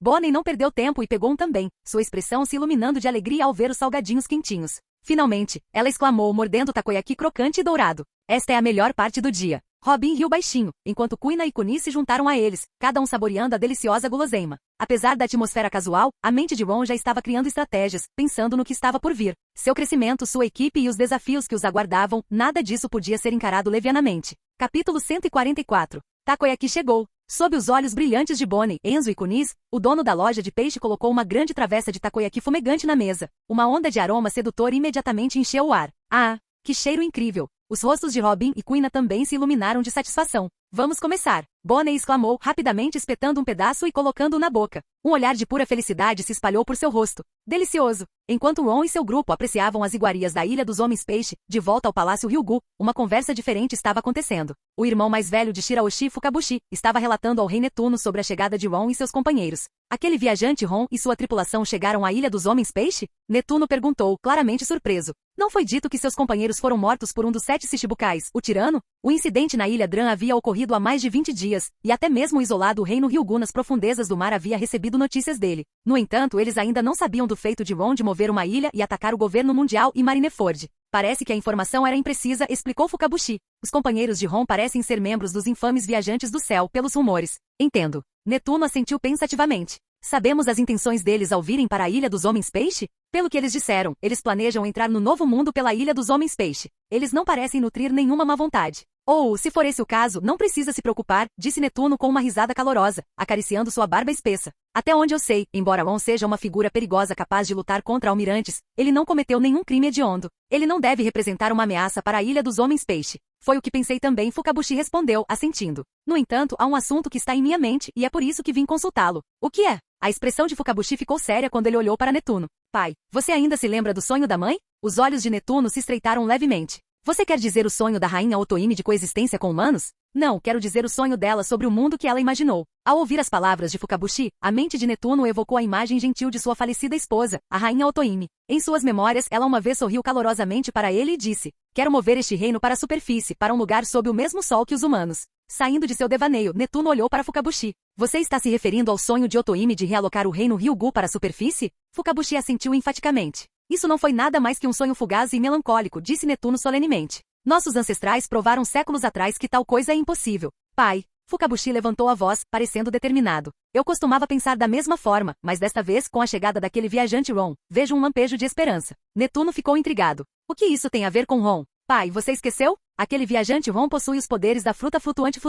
Speaker 2: Bonnie não perdeu tempo e pegou um também, sua expressão se iluminando de alegria ao ver os salgadinhos quentinhos. Finalmente, ela exclamou, mordendo o takoyaki crocante e dourado. Esta é a melhor parte do dia. Robin riu baixinho, enquanto Kuina e Kuni se juntaram a eles, cada um saboreando a deliciosa guloseima. Apesar da atmosfera casual, a mente de Ron já estava criando estratégias, pensando no que estava por vir. Seu crescimento, sua equipe e os desafios que os aguardavam, nada disso podia ser encarado levianamente. Capítulo 144. Takoyaki chegou. Sob os olhos brilhantes de Bonnie, Enzo e Kunis, o dono da loja de peixe colocou uma grande travessa de takoyaki fumegante na mesa. Uma onda de aroma sedutor imediatamente encheu o ar. Ah, que cheiro incrível! Os rostos de Robin e Kuina também se iluminaram de satisfação. Vamos começar! Bonnie exclamou, rapidamente espetando um pedaço e colocando-o na boca. Um olhar de pura felicidade se espalhou por seu rosto. Delicioso! Enquanto Ron e seu grupo apreciavam as iguarias da Ilha dos Homens-Peixe, de volta ao Palácio Ryugu, uma conversa diferente estava acontecendo. O irmão mais velho de Shiraoshi Fukabushi estava relatando ao rei Netuno sobre a chegada de Ron e seus companheiros. Aquele viajante Ron e sua tripulação chegaram à Ilha dos Homens-Peixe? Netuno perguntou, claramente surpreso. Não foi dito que seus companheiros foram mortos por um dos 7 Shichibukais, o tirano? O incidente na Ilha Dran havia ocorrido há mais de 20 dias, e até mesmo o isolado reino Ryugu nas profundezas do mar havia recebido notícias dele. No entanto, eles ainda não sabiam do feito de Ron de mover uma ilha e atacar o governo mundial e Marineford. Parece que a informação era imprecisa, explicou Fukabushi. Os companheiros de Ron parecem ser membros dos infames viajantes do céu, pelos rumores. Entendo. Netuno assentiu pensativamente. Sabemos as intenções deles ao virem para a Ilha dos Homens-Peixe? Pelo que eles disseram, eles planejam entrar no Novo Mundo pela Ilha dos Homens-Peixe. Eles não parecem nutrir nenhuma má vontade. Ou, se for esse o caso, não precisa se preocupar, disse Netuno com uma risada calorosa, acariciando sua barba espessa. Até onde eu sei, embora Ron seja uma figura perigosa capaz de lutar contra almirantes, ele não cometeu nenhum crime hediondo. Ele não deve representar uma ameaça para a Ilha dos Homens-Peixe. Foi o que pensei também, Fukabushi respondeu, assentindo. No entanto, há um assunto que está em minha mente, e é por isso que vim consultá-lo. O que é? A expressão de Fukabushi ficou séria quando ele olhou para Netuno. Pai, você ainda se lembra do sonho da mãe? Os olhos de Netuno se estreitaram levemente. Você quer dizer o sonho da rainha Otoime de coexistência com humanos? Não, quero dizer o sonho dela sobre o mundo que ela imaginou. Ao ouvir as palavras de Fukabushi, a mente de Netuno evocou a imagem gentil de sua falecida esposa, a rainha Otoime. Em suas memórias, ela uma vez sorriu calorosamente para ele e disse: quero mover este reino para a superfície, para um lugar sob o mesmo sol que os humanos. Saindo de seu devaneio, Netuno olhou para Fukabushi. Você está se referindo ao sonho de Otoime de realocar o reino Ryugu para a superfície? Fukabushi assentiu enfaticamente. Isso não foi nada mais que um sonho fugaz e melancólico, disse Netuno solenemente. Nossos ancestrais provaram séculos atrás que tal coisa é impossível. Pai, Fukabushi levantou a voz, parecendo determinado. Eu costumava pensar da mesma forma, mas desta vez, com a chegada daquele viajante Ron, vejo um lampejo de esperança. Netuno ficou intrigado. O que isso tem a ver com Ron? Pai, você esqueceu? Aquele viajante Ron possui os poderes da fruta flutuante.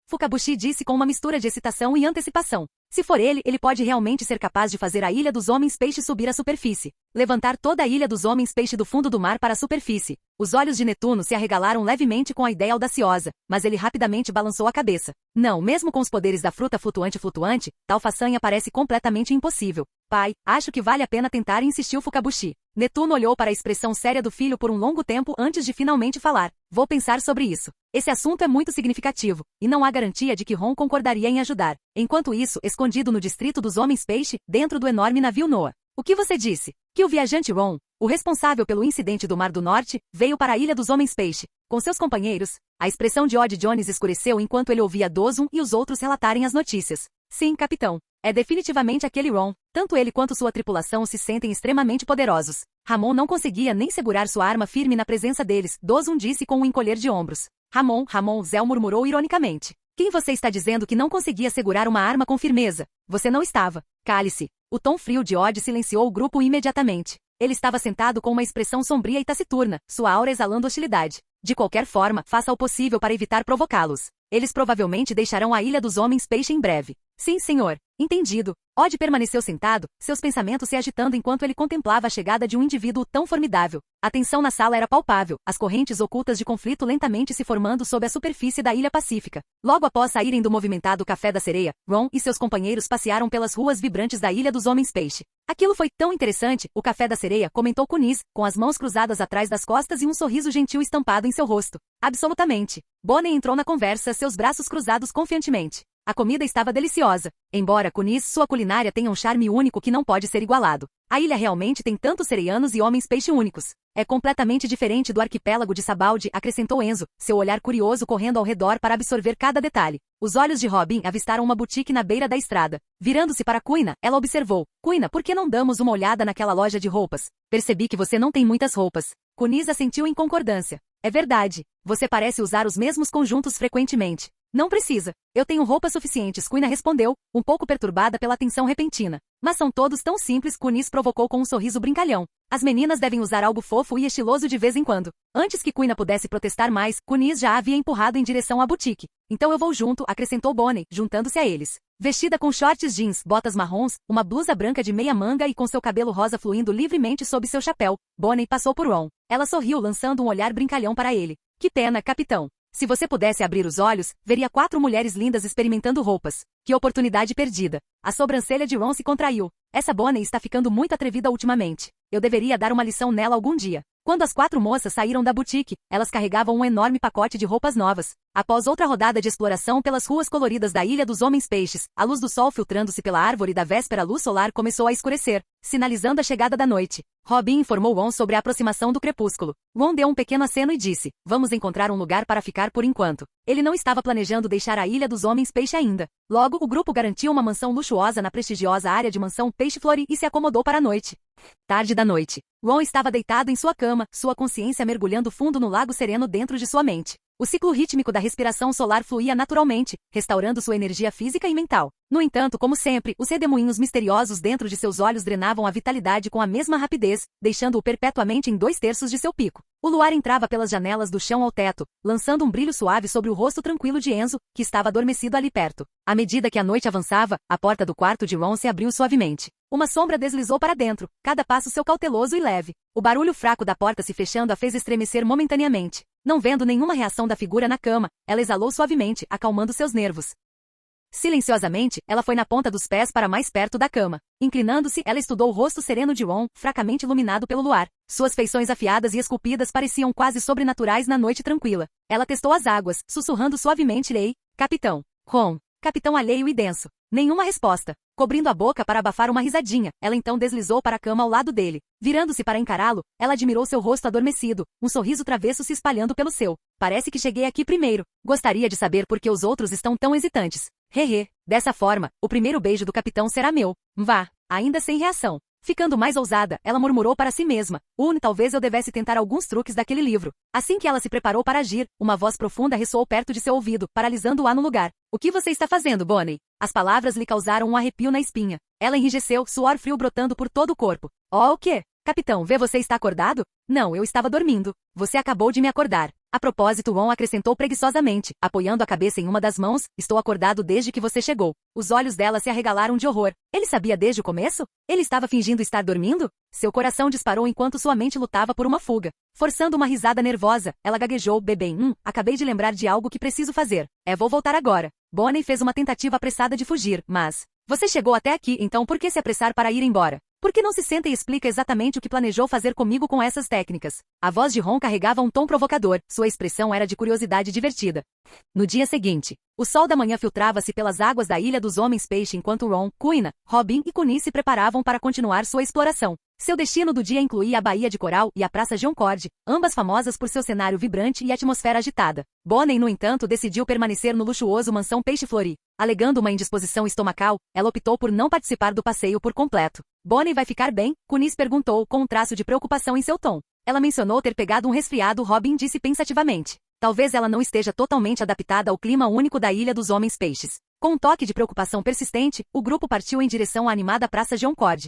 Speaker 2: Fukabushi disse com uma mistura de excitação e antecipação. Se for ele, ele pode realmente ser capaz de fazer a Ilha dos Homens-Peixe subir à superfície. Levantar toda a Ilha dos Homens-Peixe do fundo do mar para a superfície. Os olhos de Netuno se arregalaram levemente com a ideia audaciosa, mas ele rapidamente balançou a cabeça. Não, mesmo com os poderes da fruta flutuante, tal façanha parece completamente impossível. Pai, acho que vale a pena tentar, insistiu Fukabushi. Netuno olhou para a expressão séria do filho por um longo tempo antes de finalmente falar. Vou pensar sobre isso. Esse assunto é muito significativo, e não há garantia de que Ron concordaria em ajudar. Enquanto isso, escondido no distrito dos Homens-Peixe, dentro do enorme navio Noah. O que você disse? Que o viajante Ron, o responsável pelo incidente do Mar do Norte, veio para a Ilha dos Homens-Peixe, com seus companheiros. A expressão de Odd Jones escureceu enquanto ele ouvia Dozum e os outros relatarem as notícias. Sim, capitão. É definitivamente aquele Ron. Tanto ele quanto sua tripulação se sentem extremamente poderosos. Ramon não conseguia nem segurar sua arma firme na presença deles, Dozum disse com um encolher de ombros. Ramon, Zell murmurou ironicamente. Quem você está dizendo que não conseguia segurar uma arma com firmeza? Você não estava. Cale-se. O tom frio de Odd silenciou o grupo imediatamente. Ele estava sentado com uma expressão sombria e taciturna, sua aura exalando hostilidade. De qualquer forma, faça o possível para evitar provocá-los. Eles provavelmente deixarão a Ilha dos Homens-Peixe em breve. Sim, senhor. Entendido. Odd permaneceu sentado, seus pensamentos se agitando enquanto ele contemplava a chegada de um indivíduo tão formidável. A tensão na sala era palpável, as correntes ocultas de conflito lentamente se formando sob a superfície da Ilha Pacífica. Logo após saírem do movimentado Café da Sereia, Ron e seus companheiros passearam pelas ruas vibrantes da Ilha dos Homens-Peixe. Aquilo foi tão interessante, o Café da Sereia, comentou Kunis, com as mãos cruzadas atrás das costas e um sorriso gentil estampado em seu rosto. Absolutamente. Bonnie entrou na conversa, seus braços cruzados confiantemente. A comida estava deliciosa. Embora Kunis sua culinária tenha um charme único que não pode ser igualado. A ilha realmente tem tantos sereianos e homens peixe únicos. É completamente diferente do arquipélago de Sabaldi, acrescentou Enzo, seu olhar curioso correndo ao redor para absorver cada detalhe. Os olhos de Robin avistaram uma boutique na beira da estrada. Virando-se para Kuina, ela observou. Kuina, por que não damos uma olhada naquela loja de roupas? Percebi que você não tem muitas roupas. Kunis assentiu em concordância. É verdade. Você parece usar os mesmos conjuntos frequentemente. Não precisa. Eu tenho roupas suficientes, Kuina respondeu, um pouco perturbada pela atenção repentina. Mas são todos tão simples, Kunis provocou com um sorriso brincalhão. As meninas devem usar algo fofo e estiloso de vez em quando. Antes que Kuina pudesse protestar mais, Kunis já a havia empurrado em direção à boutique. Então eu vou junto, acrescentou Bonnie, juntando-se a eles. Vestida com shorts jeans, botas marrons, uma blusa branca de meia manga e com seu cabelo rosa fluindo livremente sob seu chapéu, Bonnie passou por Ron. Ela sorriu lançando um olhar brincalhão para ele. Que pena, capitão. Se você pudesse abrir os olhos, veria 4 mulheres lindas experimentando roupas. Que oportunidade perdida. A sobrancelha de Ron se contraiu. Essa Bonnie está ficando muito atrevida ultimamente. Eu deveria dar uma lição nela algum dia. Quando as 4 moças saíram da boutique, elas carregavam um enorme pacote de roupas novas. Após outra rodada de exploração pelas ruas coloridas da Ilha dos Homens Peixes, a luz do sol filtrando-se pela árvore da véspera luz solar começou a escurecer, sinalizando a chegada da noite. Robin informou Ron sobre a aproximação do crepúsculo. Ron deu um pequeno aceno e disse, vamos encontrar um lugar para ficar por enquanto. Ele não estava planejando deixar a Ilha dos Homens Peixe ainda. Logo, o grupo garantiu uma mansão luxuosa na prestigiosa área de mansão Peixe Flori e se acomodou para a noite. Tarde da noite. Ron estava deitado em sua cama, sua consciência mergulhando fundo no lago sereno dentro de sua mente. O ciclo rítmico da respiração solar fluía naturalmente, restaurando sua energia física e mental. No entanto, como sempre, os redemoinhos misteriosos dentro de seus olhos drenavam a vitalidade com a mesma rapidez, deixando-o perpetuamente em 2/3 de seu pico. O luar entrava pelas janelas do chão ao teto, lançando um brilho suave sobre o rosto tranquilo de Enzo, que estava adormecido ali perto. À medida que a noite avançava, a porta do quarto de Ron se abriu suavemente. Uma sombra deslizou para dentro, cada passo seu cauteloso e leve. O barulho fraco da porta se fechando a fez estremecer momentaneamente. Não vendo nenhuma reação da figura na cama, ela exalou suavemente, acalmando seus nervos. Silenciosamente, ela foi na ponta dos pés para mais perto da cama. Inclinando-se, ela estudou o rosto sereno de Ron, fracamente iluminado pelo luar. Suas feições afiadas e esculpidas pareciam quase sobrenaturais na noite tranquila. Ela testou as águas, sussurrando suavemente Lei, capitão. Ron. Capitão alheio e denso. Nenhuma resposta. Cobrindo a boca para abafar uma risadinha, ela então deslizou para a cama ao lado dele. Virando-se para encará-lo, ela admirou seu rosto adormecido, um sorriso travesso se espalhando pelo seu. Parece que cheguei aqui primeiro. Gostaria de saber por que os outros estão tão hesitantes. Hehe. Dessa forma, o primeiro beijo do capitão será meu. Vá. Ainda sem reação. Ficando mais ousada, ela murmurou para si mesma. Talvez eu devesse tentar alguns truques daquele livro. Assim que ela se preparou para agir, uma voz profunda ressoou perto de seu ouvido, paralisando-a no lugar. O que você está fazendo, Bonnie? As palavras lhe causaram um arrepio na espinha. Ela enrijeceu, suor frio brotando por todo o corpo. Oh, o quê? Capitão, você está acordado? Não, eu estava dormindo. Você acabou de me acordar. A propósito, Ron acrescentou preguiçosamente, apoiando a cabeça em uma das mãos, estou acordado desde que você chegou. Os olhos dela se arregalaram de horror. Ele sabia desde o começo? Ele estava fingindo estar dormindo? Seu coração disparou enquanto sua mente lutava por uma fuga. Forçando uma risada nervosa, ela gaguejou, bebem, acabei de lembrar de algo que preciso fazer. Vou voltar agora. Bonnie fez uma tentativa apressada de fugir, mas... Você chegou até aqui, então por que se apressar para ir embora? Por que não se senta e explica exatamente o que planejou fazer comigo com essas técnicas? A voz de Ron carregava um tom provocador, sua expressão era de curiosidade divertida. No dia seguinte, o sol da manhã filtrava-se pelas águas da Ilha dos Homens Peixe enquanto Ron, Kuina, Robin e Kunis se preparavam para continuar sua exploração. Seu destino do dia incluía a Baía de Coral e a Praça Geoncord, ambas famosas por seu cenário vibrante e atmosfera agitada. Bonnie, no entanto, decidiu permanecer no luxuoso mansão Peixe Flori. Alegando uma indisposição estomacal, ela optou por não participar do passeio por completo. Bonnie vai ficar bem? Kunis perguntou, com um traço de preocupação em seu tom. Ela mencionou ter pegado um resfriado, Robin disse pensativamente. Talvez ela não esteja totalmente adaptada ao clima único da Ilha dos Homens Peixes. Com um toque de preocupação persistente, o grupo partiu em direção à animada Praça Geoncord.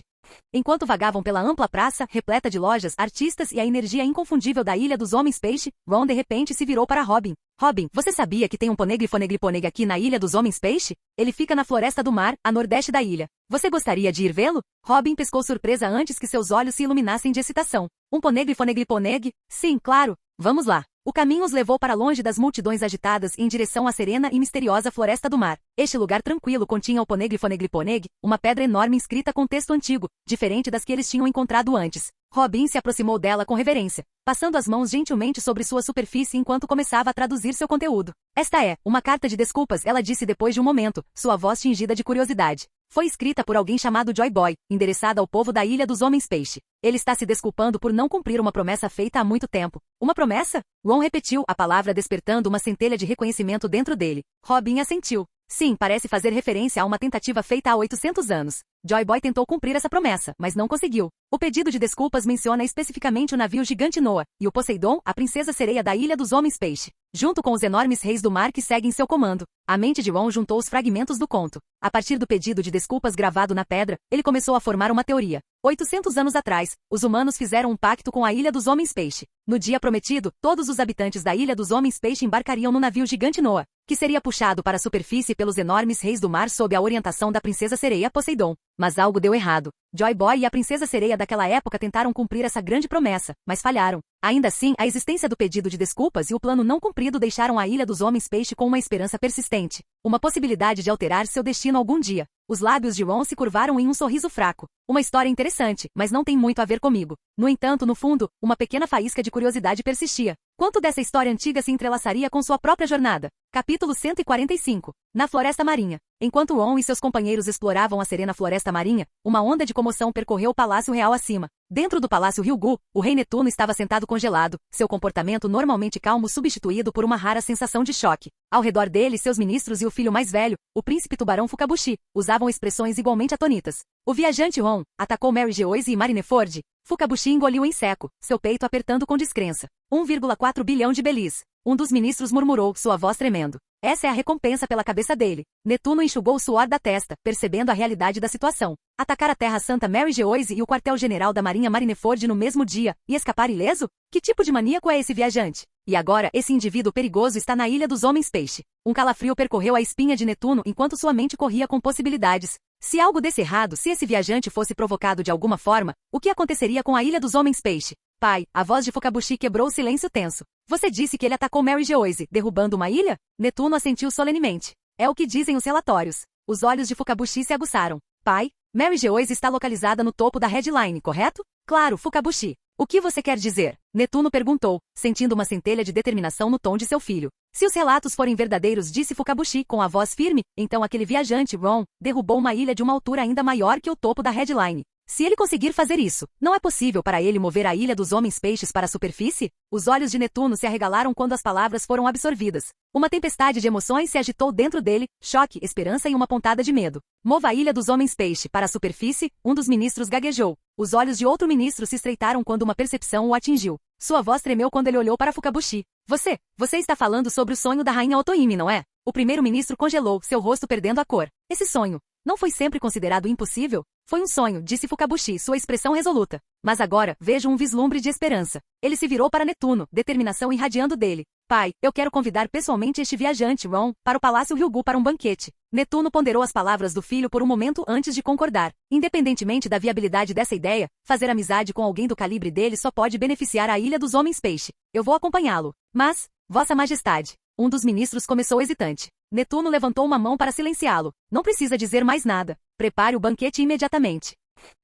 Speaker 2: Enquanto vagavam pela ampla praça, repleta de lojas, artistas e a energia inconfundível da Ilha dos Homens Peixe, Ron de repente se virou para Robin. Robin, você sabia que tem um poneglyphoneglyphoneg aqui na Ilha dos Homens Peixe? Ele fica na Floresta do Mar, a nordeste da ilha. Você gostaria de ir vê-lo? Robin pescou surpresa antes que seus olhos se iluminassem de excitação. Um poneglyphoneglyphoneg? Sim, claro. Vamos lá. O caminho os levou para longe das multidões agitadas em direção à serena e misteriosa Floresta do Mar. Este lugar tranquilo continha o poneglyphoneglyphoneg, uma pedra enorme inscrita com texto antigo, diferente das que eles tinham encontrado antes. Robin se aproximou dela com reverência, passando as mãos gentilmente sobre sua superfície enquanto começava a traduzir seu conteúdo. Esta é uma carta de desculpas, ela disse depois de um momento, sua voz tingida de curiosidade. Foi escrita por alguém chamado Joy Boy, endereçada ao povo da Ilha dos Homens Peixe. Ele está se desculpando por não cumprir uma promessa feita há muito tempo. Uma promessa? Ron repetiu a palavra despertando uma centelha de reconhecimento dentro dele. Robin assentiu. Sim, parece fazer referência a uma tentativa feita há 800 anos. Joy Boy tentou cumprir essa promessa, mas não conseguiu. O pedido de desculpas menciona especificamente o navio gigante Noah, e o Poseidon, a princesa sereia da Ilha dos Homens Peixe, junto com os enormes reis do mar que seguem seu comando. A mente de Ron juntou os fragmentos do conto. A partir do pedido de desculpas gravado na pedra, ele começou a formar uma teoria. 800 anos atrás, os humanos fizeram um pacto com a Ilha dos Homens Peixe. No dia prometido, todos os habitantes da Ilha dos Homens Peixe embarcariam no navio gigante Noah, que seria puxado para a superfície pelos enormes reis do mar sob a orientação da princesa sereia Poseidon. Mas algo deu errado. Joy Boy e a princesa sereia daquela época tentaram cumprir essa grande promessa, mas falharam. Ainda assim, a existência do pedido de desculpas e o plano não cumprido deixaram a Ilha dos Homens Peixe com uma esperança persistente. Uma possibilidade de alterar seu destino algum dia. Os lábios de Ron se curvaram em um sorriso fraco. Uma história interessante, mas não tem muito a ver comigo. No entanto, no fundo, uma pequena faísca de curiosidade persistia. Quanto dessa história antiga se entrelaçaria com sua própria jornada? Capítulo 145. Na Floresta Marinha. Enquanto Ron e seus companheiros exploravam a serena floresta marinha, uma onda de comoção percorreu o Palácio Real acima. Dentro do Palácio Ryugu, o rei Netuno estava sentado congelado, seu comportamento normalmente calmo substituído por uma rara sensação de choque. Ao redor dele, seus ministros e o filho mais velho, o príncipe tubarão Fukabushi, usavam expressões igualmente atonitas. O viajante Ron atacou Mary Geoise e Marineford. Fukabushi engoliu em seco, seu peito apertando com descrença. 1,4 bilhão de belis. Um dos ministros murmurou, sua voz tremendo. Essa é a recompensa pela cabeça dele. Netuno enxugou o suor da testa, percebendo a realidade da situação. Atacar a Terra Santa Mary Geoise e o quartel-general da Marinha Marineford no mesmo dia, e escapar ileso? Que tipo de maníaco é esse viajante? E agora, esse indivíduo perigoso está na Ilha dos Homens Peixe. Um calafrio percorreu a espinha de Netuno enquanto sua mente corria com possibilidades. Se algo desse errado, se esse viajante fosse provocado de alguma forma, o que aconteceria com a Ilha dos Homens Peixe? Pai, a voz de Fukabushi quebrou o silêncio tenso. Você disse que ele atacou Mary Geoise, derrubando uma ilha? Netuno assentiu solenemente. É o que dizem os relatórios. Os olhos de Fukabushi se aguçaram. Pai, Mary Geoise está localizada no topo da headline, correto? Claro, Fukabushi. O que você quer dizer? Netuno perguntou, sentindo uma centelha de determinação no tom de seu filho. Se os relatos forem verdadeiros, disse Fukabushi com a voz firme, então aquele viajante, Ron, derrubou uma ilha de uma altura ainda maior que o topo da headline. Se ele conseguir fazer isso, não é possível para ele mover a Ilha dos Homens Peixes para a superfície? Os olhos de Netuno se arregalaram quando as palavras foram absorvidas. Uma tempestade de emoções se agitou dentro dele, choque, esperança e uma pontada de medo. Mova a Ilha dos Homens Peixe para a superfície, um dos ministros gaguejou. Os olhos de outro ministro se estreitaram quando uma percepção o atingiu. Sua voz tremeu quando ele olhou para Fukabushi. Você está falando sobre o sonho da rainha Otohime, não é? O primeiro-ministro congelou, seu rosto perdendo a cor. Esse sonho não foi sempre considerado impossível? Foi um sonho, disse Fukabushi, sua expressão resoluta. Mas agora, vejo um vislumbre de esperança. Ele se virou para Netuno, determinação irradiando dele. Pai, eu quero convidar pessoalmente este viajante, Ron, para o Palácio Ryugu para um banquete. Netuno ponderou as palavras do filho por um momento antes de concordar. Independentemente da viabilidade dessa ideia, fazer amizade com alguém do calibre dele só pode beneficiar a Ilha dos Homens Peixe. Eu vou acompanhá-lo. Mas, Vossa Majestade, um dos ministros começou hesitante. Netuno levantou uma mão para silenciá-lo. Não precisa dizer mais nada. Prepare o banquete imediatamente.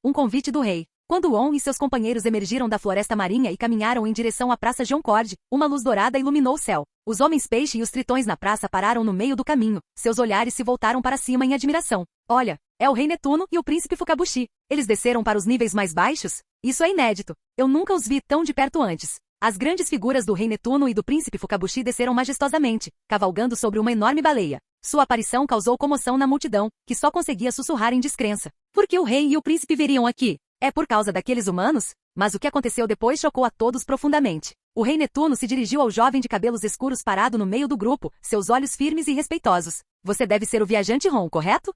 Speaker 2: Um convite do rei. Quando Ron e seus companheiros emergiram da floresta marinha e caminharam em direção à Praça Joncord, uma luz dourada iluminou o céu. Os homens-peixe e os tritões na praça pararam no meio do caminho. Seus olhares se voltaram para cima em admiração. Olha, é o rei Netuno e o príncipe Fukabushi. Eles desceram para os níveis mais baixos? Isso é inédito. Eu nunca os vi tão de perto antes. As grandes figuras do rei Netuno e do príncipe Fukabushi desceram majestosamente, cavalgando sobre uma enorme baleia. Sua aparição causou comoção na multidão, que só conseguia sussurrar em descrença. Por que o rei e o príncipe viriam aqui? É por causa daqueles humanos? Mas o que aconteceu depois chocou a todos profundamente. O rei Netuno se dirigiu ao jovem de cabelos escuros parado no meio do grupo, seus olhos firmes e respeitosos. Você deve ser o viajante Ron, correto?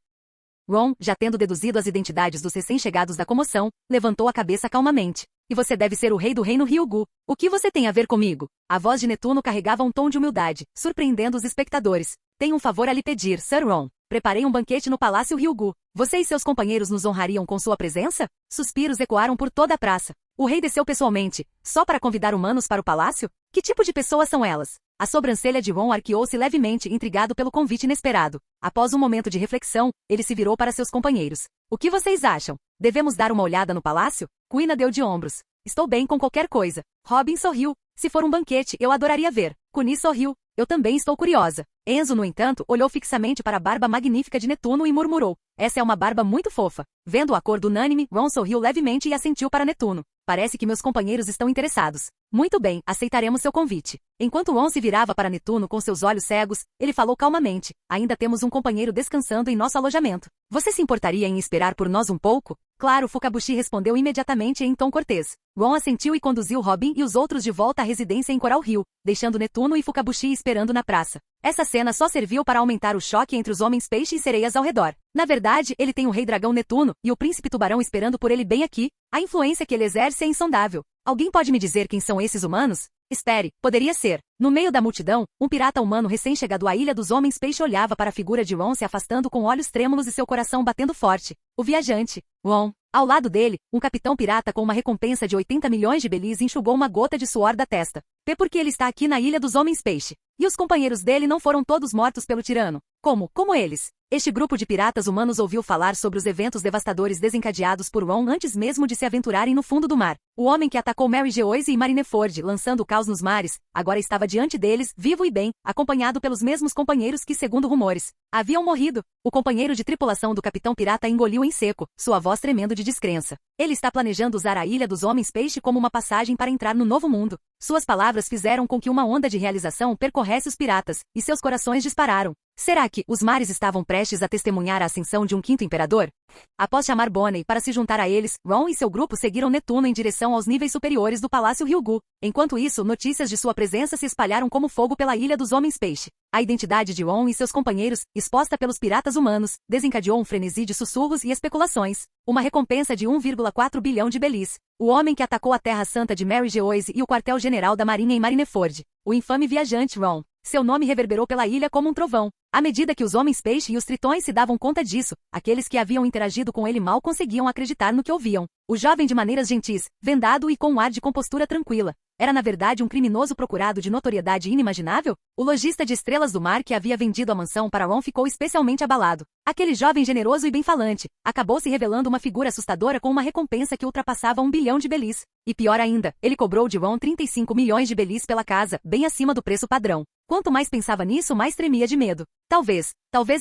Speaker 2: Ron, já tendo deduzido as identidades dos recém-chegados da comoção, levantou a cabeça calmamente. E você deve ser o rei do reino Ryugu. O que você tem a ver comigo? A voz de Netuno carregava um tom de humildade, surpreendendo os espectadores. Tenho um favor a lhe pedir, Sir Ron. Preparei um banquete no Palácio Ryugu. Você e seus companheiros nos honrariam com sua presença? Suspiros ecoaram por toda a praça. O rei desceu pessoalmente, só para convidar humanos para o palácio? Que tipo de pessoas são elas? A sobrancelha de Ron arqueou-se levemente, intrigado pelo convite inesperado. Após um momento de reflexão, ele se virou para seus companheiros. O que vocês acham? Devemos dar uma olhada no palácio? Kuina deu de ombros. Estou bem com qualquer coisa. Robin sorriu. Se for um banquete, eu adoraria ver. Kunis sorriu. Eu também estou curiosa. Enzo, no entanto, olhou fixamente para a barba magnífica de Netuno e murmurou. Essa é uma barba muito fofa. Vendo o acordo unânime, Ron sorriu levemente e assentiu para Netuno. Parece que meus companheiros estão interessados. Muito bem, aceitaremos seu convite. Enquanto Ron se virava para Netuno com seus olhos cegos, ele falou calmamente. Ainda temos um companheiro descansando em nosso alojamento. Você se importaria em esperar por nós um pouco? Claro, Fukabushi respondeu imediatamente em tom cortês. Ron assentiu e conduziu Robin e os outros de volta à residência em Coral Hill, deixando Netuno e Fukabushi esperando na praça. Essa cena só serviu para aumentar o choque entre os homens peixe e sereias ao redor. Na verdade, ele tem o rei dragão Netuno e o príncipe tubarão esperando por ele bem aqui. A influência que ele exerce é insondável. Alguém pode me dizer quem são esses humanos? Espere, poderia ser. No meio da multidão, um pirata humano recém-chegado à Ilha dos Homens Peixe olhava para a figura de Ron se afastando com olhos trêmulos e seu coração batendo forte. O viajante, Ron. Ao lado dele, um capitão pirata com uma recompensa de 80 milhões de belis enxugou uma gota de suor da testa. Porque ele está aqui na Ilha dos Homens Peixe. E os companheiros dele não foram todos mortos pelo tirano. Como eles? Este grupo de piratas humanos ouviu falar sobre os eventos devastadores desencadeados por Ron antes mesmo de se aventurarem no fundo do mar. O homem que atacou Mary Geoise e Marineford, lançando o caos nos mares, agora estava diante deles, vivo e bem, acompanhado pelos mesmos companheiros que, segundo rumores, haviam morrido. O companheiro de tripulação do capitão pirata engoliu em seco, sua voz tremendo de descrença. Ele está planejando usar a Ilha dos Homens Peixe como uma passagem para entrar no novo mundo. Suas palavras fizeram com que uma onda de realização percorresse os piratas, e seus corações dispararam. Será que os mares estavam prestes a testemunhar a ascensão de um quinto imperador? Após chamar Bonnie para se juntar a eles, Ron e seu grupo seguiram Netuno em direção aos níveis superiores do Palácio Ryugu. Enquanto isso, notícias de sua presença se espalharam como fogo pela Ilha dos Homens Peixe. A identidade de Ron e seus companheiros, exposta pelos piratas humanos, desencadeou um frenesi de sussurros e especulações. Uma recompensa de 1,4 bilhão de belis. O homem que atacou a Terra Santa de Mary Geoise e o quartel-general da Marinha em Marineford. O infame viajante Ron. Seu nome reverberou pela ilha como um trovão. À medida que os homens-peixe e os tritões se davam conta disso, aqueles que haviam interagido com ele mal conseguiam acreditar no que ouviam. O jovem de maneiras gentis, vendado e com um ar de compostura tranquila, era na verdade um criminoso procurado de notoriedade inimaginável? O lojista de estrelas do mar que havia vendido a mansão para Ron ficou especialmente abalado. Aquele jovem generoso e bem-falante acabou se revelando uma figura assustadora com uma recompensa que ultrapassava 1 bilhão de belis. E pior ainda, ele cobrou de Ron 35 milhões de belis pela casa, bem acima do preço padrão. Quanto mais pensava nisso, mais tremia de medo. Talvez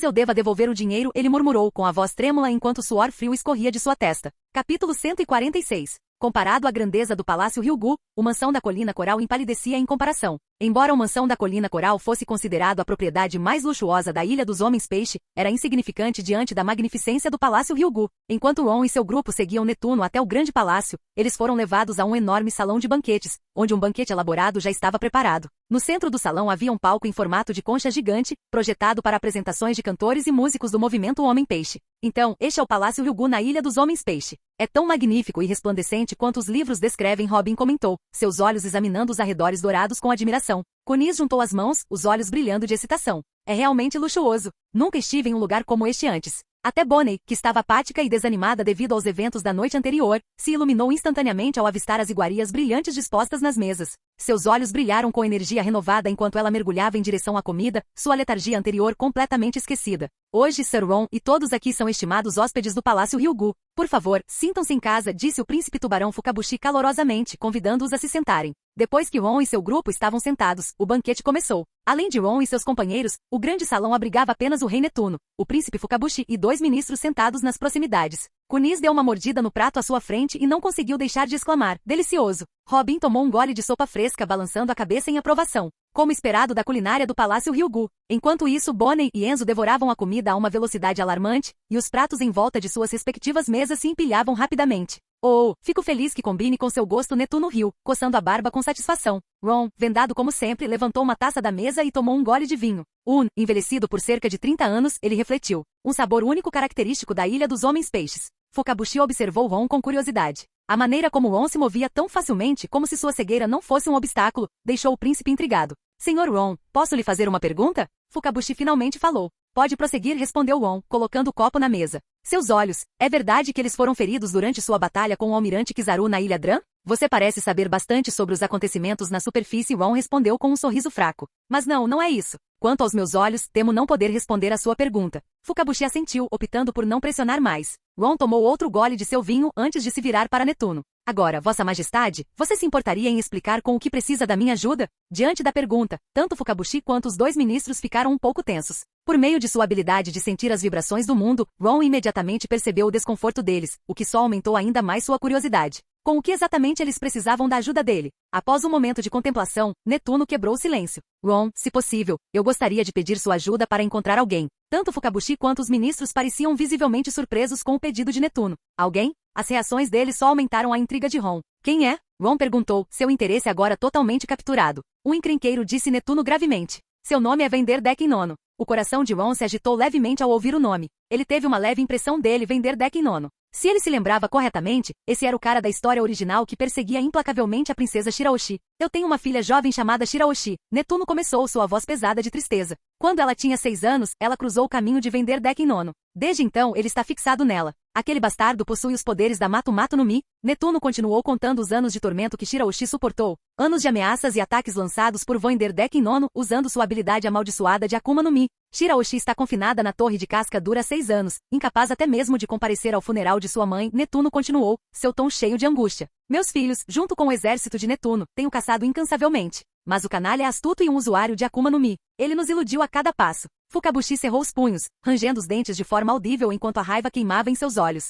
Speaker 2: eu deva devolver o dinheiro, ele murmurou com a voz trêmula enquanto o suor frio escorria de sua testa. Capítulo 146. Comparado à grandeza do Palácio Ryugu, o Mansão da Colina Coral empalidecia em comparação. Embora o Mansão da Colina Coral fosse considerado a propriedade mais luxuosa da Ilha dos Homens Peixe, era insignificante diante da magnificência do Palácio Ryugu. Enquanto Ron e seu grupo seguiam Netuno até o grande palácio, eles foram levados a um enorme salão de banquetes, onde um banquete elaborado já estava preparado. No centro do salão havia um palco em formato de concha gigante, projetado para apresentações de cantores e músicos do movimento Homem-Peixe. Então, este é o Palácio Ryugu na Ilha dos Homens Peixe. É tão magnífico e resplandecente quanto os livros descrevem, Robin comentou, seus olhos examinando os arredores dourados com admiração. Kunis juntou as mãos, os olhos brilhando de excitação. É realmente luxuoso. Nunca estive em um lugar como este antes. Até Bonnie, que estava apática e desanimada devido aos eventos da noite anterior, se iluminou instantaneamente ao avistar as iguarias brilhantes dispostas nas mesas. Seus olhos brilharam com energia renovada enquanto ela mergulhava em direção à comida, sua letargia anterior completamente esquecida. Hoje Sir Ron e todos aqui são estimados hóspedes do Palácio Ryugu. Por favor, sintam-se em casa, disse o príncipe tubarão Fukabushi calorosamente, convidando-os a se sentarem. Depois que Ron e seu grupo estavam sentados, o banquete começou. Além de Ron e seus companheiros, o grande salão abrigava apenas o rei Netuno, o príncipe Fukabushi e 2 ministros sentados nas proximidades. Kunis deu uma mordida no prato à sua frente e não conseguiu deixar de exclamar, delicioso. Robin tomou um gole de sopa fresca balançando a cabeça em aprovação. Como esperado da culinária do Palácio Ryugu. Enquanto isso, Bonnie e Enzo devoravam a comida a uma velocidade alarmante, e os pratos em volta de suas respectivas mesas se empilhavam rapidamente. Fico feliz que combine com seu gosto, Netuno riu, coçando a barba com satisfação. Ron, vendado como sempre, levantou uma taça da mesa e tomou um gole de vinho. Envelhecido por cerca de 30 anos, ele refletiu. Um sabor único característico da Ilha dos Homens Peixes. Fukabushi observou Ron com curiosidade. A maneira como Ron se movia tão facilmente como se sua cegueira não fosse um obstáculo, deixou o príncipe intrigado. Senhor Ron, posso lhe fazer uma pergunta? Fukabushi finalmente falou. Pode prosseguir, respondeu Ron, colocando o copo na mesa. Seus olhos, é verdade que eles foram feridos durante sua batalha com o almirante Kizaru na Ilha Dran? Você parece saber bastante sobre os acontecimentos na superfície, Ron respondeu com um sorriso fraco. Mas não é isso. Quanto aos meus olhos, temo não poder responder a sua pergunta. Fukabushi assentiu, optando por não pressionar mais. Ron tomou outro gole de seu vinho antes de se virar para Netuno. Agora, Vossa Majestade, você se importaria em explicar com o que precisa da minha ajuda? Diante da pergunta, tanto Fukabushi quanto os dois ministros ficaram um pouco tensos. Por meio de sua habilidade de sentir as vibrações do mundo, Ron imediatamente percebeu o desconforto deles, o que só aumentou ainda mais sua curiosidade. Com o que exatamente eles precisavam da ajuda dele? Após um momento de contemplação, Netuno quebrou o silêncio. Ron, se possível, eu gostaria de pedir sua ajuda para encontrar alguém. Tanto Fukabushi quanto os ministros pareciam visivelmente surpresos com o pedido de Netuno. Alguém? As reações deles só aumentaram a intriga de Ron. Quem é? Ron perguntou, seu interesse agora totalmente capturado. O encrenqueiro disse Netuno gravemente. Seu nome é Vender Deck Nono. O coração de Ron se agitou levemente ao ouvir o nome. Ele teve uma leve impressão dele Vender Deck Nono. Se ele se lembrava corretamente, esse era o cara da história original que perseguia implacavelmente a princesa Shiraoshi. Eu tenho uma filha jovem chamada Shiraoshi. Netuno começou, sua voz pesada de tristeza. Quando ela tinha 6 anos, ela cruzou o caminho de Vender Deck Nono. Desde então, ele está fixado nela. Aquele bastardo possui os poderes da Mato Mato no Mi. Netuno continuou contando os anos de tormento que Shiraoshi suportou. Anos de ameaças e ataques lançados por Vender Deck Nono, usando sua habilidade amaldiçoada de Akuma no Mi. Shiraoshi está confinada na torre de casca dura há 6 anos, incapaz até mesmo de comparecer ao funeral de sua mãe. Netuno continuou, seu tom cheio de angústia. Meus filhos, junto com o exército de Netuno, tenho caçado incansavelmente. Mas o canalha é astuto e um usuário de Akuma no Mi. Ele nos iludiu a cada passo. Fukabushi cerrou os punhos, rangendo os dentes de forma audível enquanto a raiva queimava em seus olhos.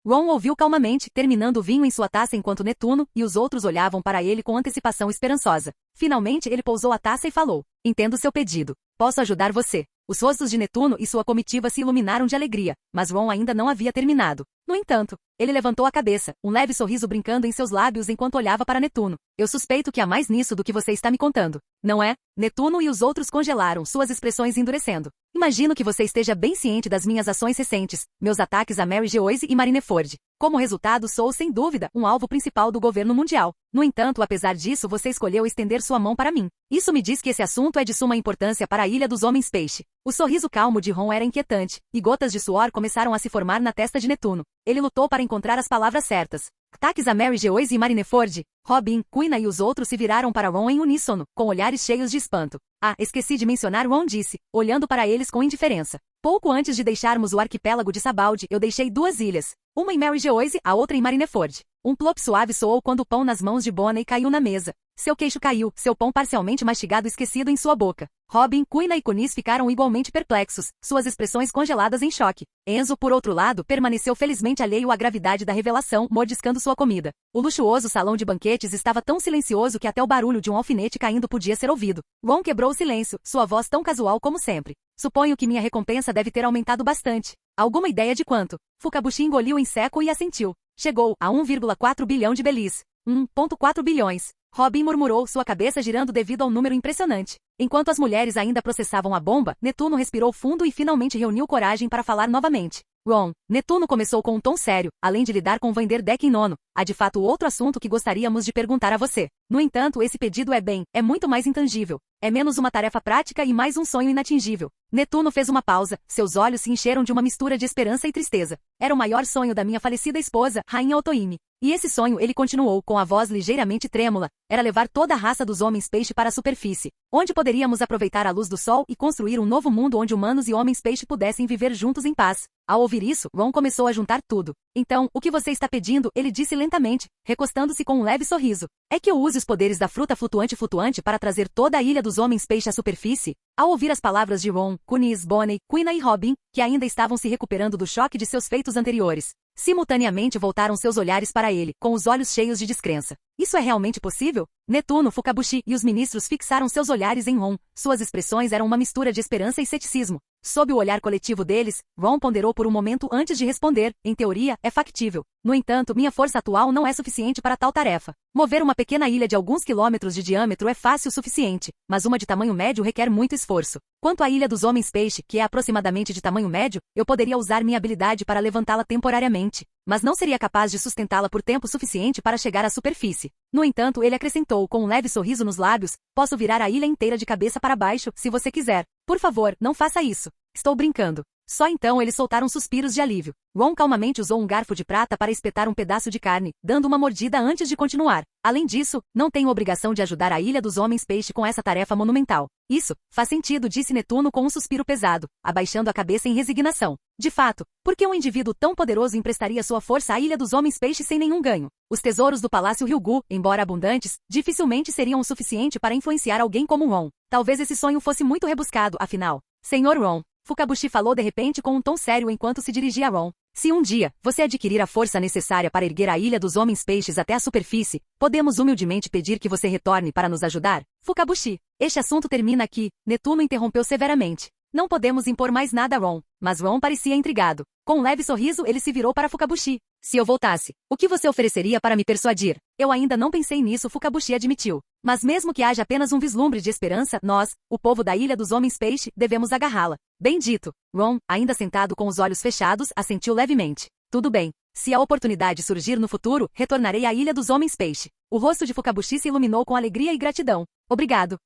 Speaker 2: Ron ouviu calmamente, terminando o vinho em sua taça enquanto Netuno e os outros olhavam para ele com antecipação esperançosa. Finalmente ele pousou a taça e falou. Entendo seu pedido. Posso ajudar você. Os rostos de Netuno e sua comitiva se iluminaram de alegria, mas Ron ainda não havia terminado. No entanto, ele levantou a cabeça, um leve sorriso brincando em seus lábios enquanto olhava para Netuno. Eu suspeito que há mais nisso do que você está me contando. Não é? Netuno e os outros congelaram, suas expressões endurecendo. Imagino que você esteja bem ciente das minhas ações recentes, meus ataques a Mary Geoise e Marineford. Como resultado, sou, sem dúvida, um alvo principal do governo mundial. No entanto, apesar disso, você escolheu estender sua mão para mim. Isso me diz que esse assunto é de suma importância para a Ilha dos Homens Peixe. O sorriso calmo de Ron era inquietante, e gotas de suor começaram a se formar na testa de Netuno. Ele lutou para encontrar as palavras certas. Ataques a Mary Geoise e Marineford. Robin, Quina e os outros se viraram para Ron em uníssono, com olhares cheios de espanto. Ah, esqueci de mencionar, Ron disse, olhando para eles com indiferença. Pouco antes de deixarmos o arquipélago de Sabaldi, eu deixei 2 ilhas. Uma em Mary Geoise, a outra em Marineford. Um plop suave soou quando o pão nas mãos de Bonnie caiu na mesa. Seu queixo caiu, seu pão parcialmente mastigado esquecido em sua boca. Robin, Quina e Kunis ficaram igualmente perplexos, suas expressões congeladas em choque. Enzo, por outro lado, permaneceu felizmente alheio à gravidade da revelação, mordiscando sua comida. O luxuoso salão de banquetes estava tão silencioso que até o barulho de um alfinete caindo podia ser ouvido. Ron quebrou o silêncio, sua voz tão casual como sempre. Suponho que minha recompensa deve ter aumentado bastante. Alguma ideia de quanto? Fukabushi engoliu em seco e assentiu. Chegou a 1,4 bilhão de belis. 1,4 bilhões. Robin murmurou, sua cabeça girando devido ao número impressionante. Enquanto as mulheres ainda processavam a bomba, Netuno respirou fundo e finalmente reuniu coragem para falar novamente. Ron, Netuno começou com um tom sério, além de lidar com Vender Deck Nono. Há de fato outro assunto que gostaríamos de perguntar a você. No entanto, esse pedido é muito mais intangível. É menos uma tarefa prática e mais um sonho inatingível. Netuno fez uma pausa, seus olhos se encheram de uma mistura de esperança e tristeza. Era o maior sonho da minha falecida esposa, Rainha Otohime. E esse sonho, ele continuou, com a voz ligeiramente trêmula, era levar toda a raça dos homens peixe para a superfície, onde poderíamos aproveitar a luz do sol e construir um novo mundo onde humanos e homens peixe pudessem viver juntos em paz. Ao ouvir isso, Ron começou a juntar tudo. Então, o que você está pedindo? Ele disse lentamente, recostando-se com um leve sorriso. É que eu use os poderes da fruta flutuante para trazer toda a ilha dos homens peixe à superfície? Ao ouvir as palavras de Ron, Kunis, Bonnie, Quina e Robin, que ainda estavam se recuperando do choque de seus feitos anteriores, simultaneamente voltaram seus olhares para ele, com os olhos cheios de descrença. Isso é realmente possível? Netuno, Fukabushi e os ministros fixaram seus olhares em Ron. Suas expressões eram uma mistura de esperança e ceticismo. Sob o olhar coletivo deles, Ron ponderou por um momento antes de responder. Em teoria, é factível. No entanto, minha força atual não é suficiente para tal tarefa. Mover uma pequena ilha de alguns quilômetros de diâmetro é fácil o suficiente, mas uma de tamanho médio requer muito esforço. Quanto à Ilha dos Homens Peixe, que é aproximadamente de tamanho médio, eu poderia usar minha habilidade para levantá-la temporariamente, mas não seria capaz de sustentá-la por tempo suficiente para chegar à superfície. No entanto, ele acrescentou, com um leve sorriso nos lábios, posso virar a ilha inteira de cabeça para baixo, se você quiser. Por favor, não faça isso. Estou brincando. Só então eles soltaram suspiros de alívio. Ron calmamente usou um garfo de prata para espetar um pedaço de carne, dando uma mordida antes de continuar. Além disso, não tenho obrigação de ajudar a Ilha dos Homens-Peixe com essa tarefa monumental. Isso, faz sentido, disse Netuno com um suspiro pesado, abaixando a cabeça em resignação. De fato, por que um indivíduo tão poderoso emprestaria sua força à Ilha dos Homens-Peixe sem nenhum ganho? Os tesouros do Palácio Ryugu, embora abundantes, dificilmente seriam o suficiente para influenciar alguém como Ron. Talvez esse sonho fosse muito rebuscado, afinal. Senhor Ron, Fukabushi falou de repente com um tom sério enquanto se dirigia a Ron. Se um dia, você adquirir a força necessária para erguer a Ilha dos Homens-Peixes até a superfície, podemos humildemente pedir que você retorne para nos ajudar? Fukabushi, este assunto termina aqui, Netuno interrompeu severamente. Não podemos impor mais nada a Ron, mas Ron parecia intrigado. Com um leve sorriso ele se virou para Fukabushi. Se eu voltasse, o que você ofereceria para me persuadir? Eu ainda não pensei nisso, Fukabushi admitiu. Mas mesmo que haja apenas um vislumbre de esperança, nós, o povo da Ilha dos Homens-Peixe, devemos agarrá-la. Bem dito. Ron, ainda sentado com os olhos fechados, assentiu levemente. Tudo bem. Se a oportunidade surgir no futuro, retornarei à Ilha dos Homens-Peixe. O rosto de Fukabushi se iluminou com alegria e gratidão. Obrigado.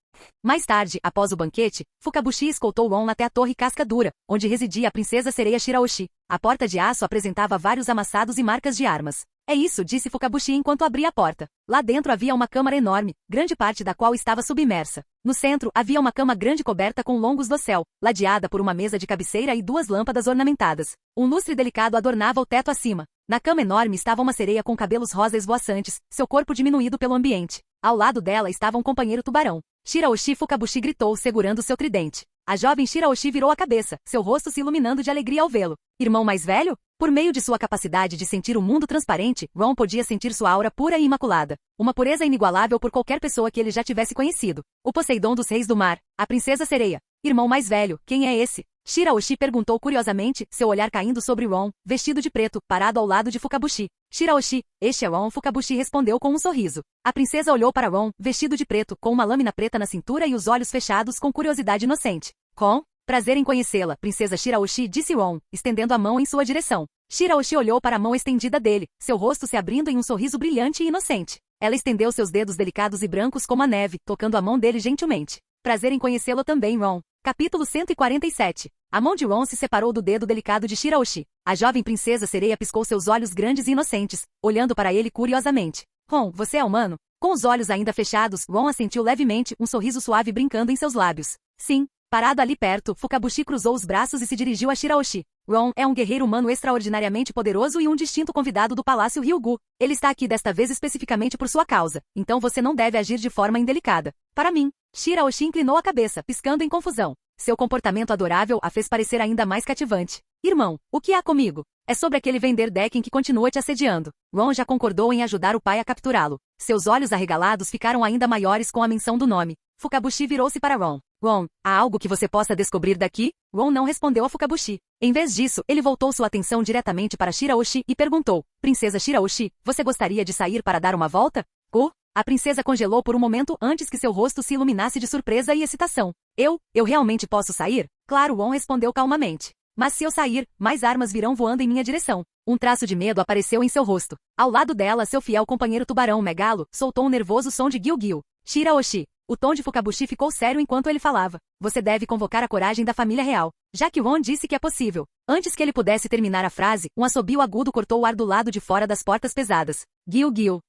Speaker 2: Mais tarde, após o banquete, Fukabushi escoltou Ron até a Torre Casca Dura, onde residia a princesa sereia Shiraoshi. A porta de aço apresentava vários amassados e marcas de armas. É isso, disse Fukabushi enquanto abria a porta. Lá dentro havia uma câmara enorme, grande parte da qual estava submersa. No centro, havia uma cama grande coberta com longos dossel, ladeada por uma mesa de cabeceira e duas lâmpadas ornamentadas. Um lustre delicado adornava o teto acima. Na cama enorme estava uma sereia com cabelos rosa esvoaçantes, seu corpo diminuído pelo ambiente. Ao lado dela estava um companheiro tubarão. Shiraoshi, Fukabushi gritou, segurando seu tridente. A jovem Shiraoshi virou a cabeça, seu rosto se iluminando de alegria ao vê-lo. Irmão mais velho? Por meio de sua capacidade de sentir o mundo transparente, Ron podia sentir sua aura pura e imaculada. Uma pureza inigualável por qualquer pessoa que ele já tivesse conhecido. O Poseidon dos Reis do Mar, a Princesa Sereia. Irmão mais velho, quem é esse? Shiraoshi perguntou curiosamente, seu olhar caindo sobre Ron, vestido de preto, parado ao lado de Fukabushi. Shiraoshi, este é Ron, Fukabushi respondeu com um sorriso. A princesa olhou para Ron, vestido de preto, com uma lâmina preta na cintura e os olhos fechados com curiosidade inocente. Com prazer em conhecê-la, princesa Shiraoshi, disse Ron, estendendo a mão em sua direção. Shiraoshi olhou para a mão estendida dele, seu rosto se abrindo em um sorriso brilhante e inocente. Ela estendeu seus dedos delicados e brancos como a neve, tocando a mão dele gentilmente. Prazer em conhecê-lo também, Ron. Capítulo 147. A mão de Ron se separou do dedo delicado de Shiraoshi. A jovem princesa sereia piscou seus olhos grandes e inocentes, olhando para ele curiosamente. Ron, você é humano? Com os olhos ainda fechados, Ron assentiu levemente, um sorriso suave brincando em seus lábios. Sim. Parado ali perto, Fukabushi cruzou os braços e se dirigiu a Shiraoshi. Ron é um guerreiro humano extraordinariamente poderoso e um distinto convidado do Palácio Ryugu. Ele está aqui desta vez especificamente por sua causa, então você não deve agir de forma indelicada. Para mim. Shiraoshi inclinou a cabeça, piscando em confusão. Seu comportamento adorável a fez parecer ainda mais cativante. Irmão, o que há comigo? É sobre aquele vender Decken que continua te assediando. Ron já concordou em ajudar o pai a capturá-lo. Seus olhos arregalados ficaram ainda maiores com a menção do nome. Fukabushi virou-se para Ron. Ron, há algo que você possa descobrir daqui? Ron não respondeu a Fukabushi. Em vez disso, ele voltou sua atenção diretamente para Shiraoshi e perguntou. Princesa Shiraoshi, você gostaria de sair para dar uma volta? A princesa congelou por um momento antes que seu rosto se iluminasse de surpresa e excitação. Eu realmente posso sair? Claro, Ron respondeu calmamente. Mas se eu sair, mais armas virão voando em minha direção. Um traço de medo apareceu em seu rosto. Ao lado dela, seu fiel companheiro tubarão Megalo soltou um nervoso som de guiu-guiu. Shiraoshi. O tom de Fukabushi ficou sério enquanto ele falava. Você deve convocar a coragem da família real. Já que Ron disse que é possível. Antes que ele pudesse terminar a frase, um assobio agudo cortou o ar do lado de fora das portas pesadas. Guiu-guiu.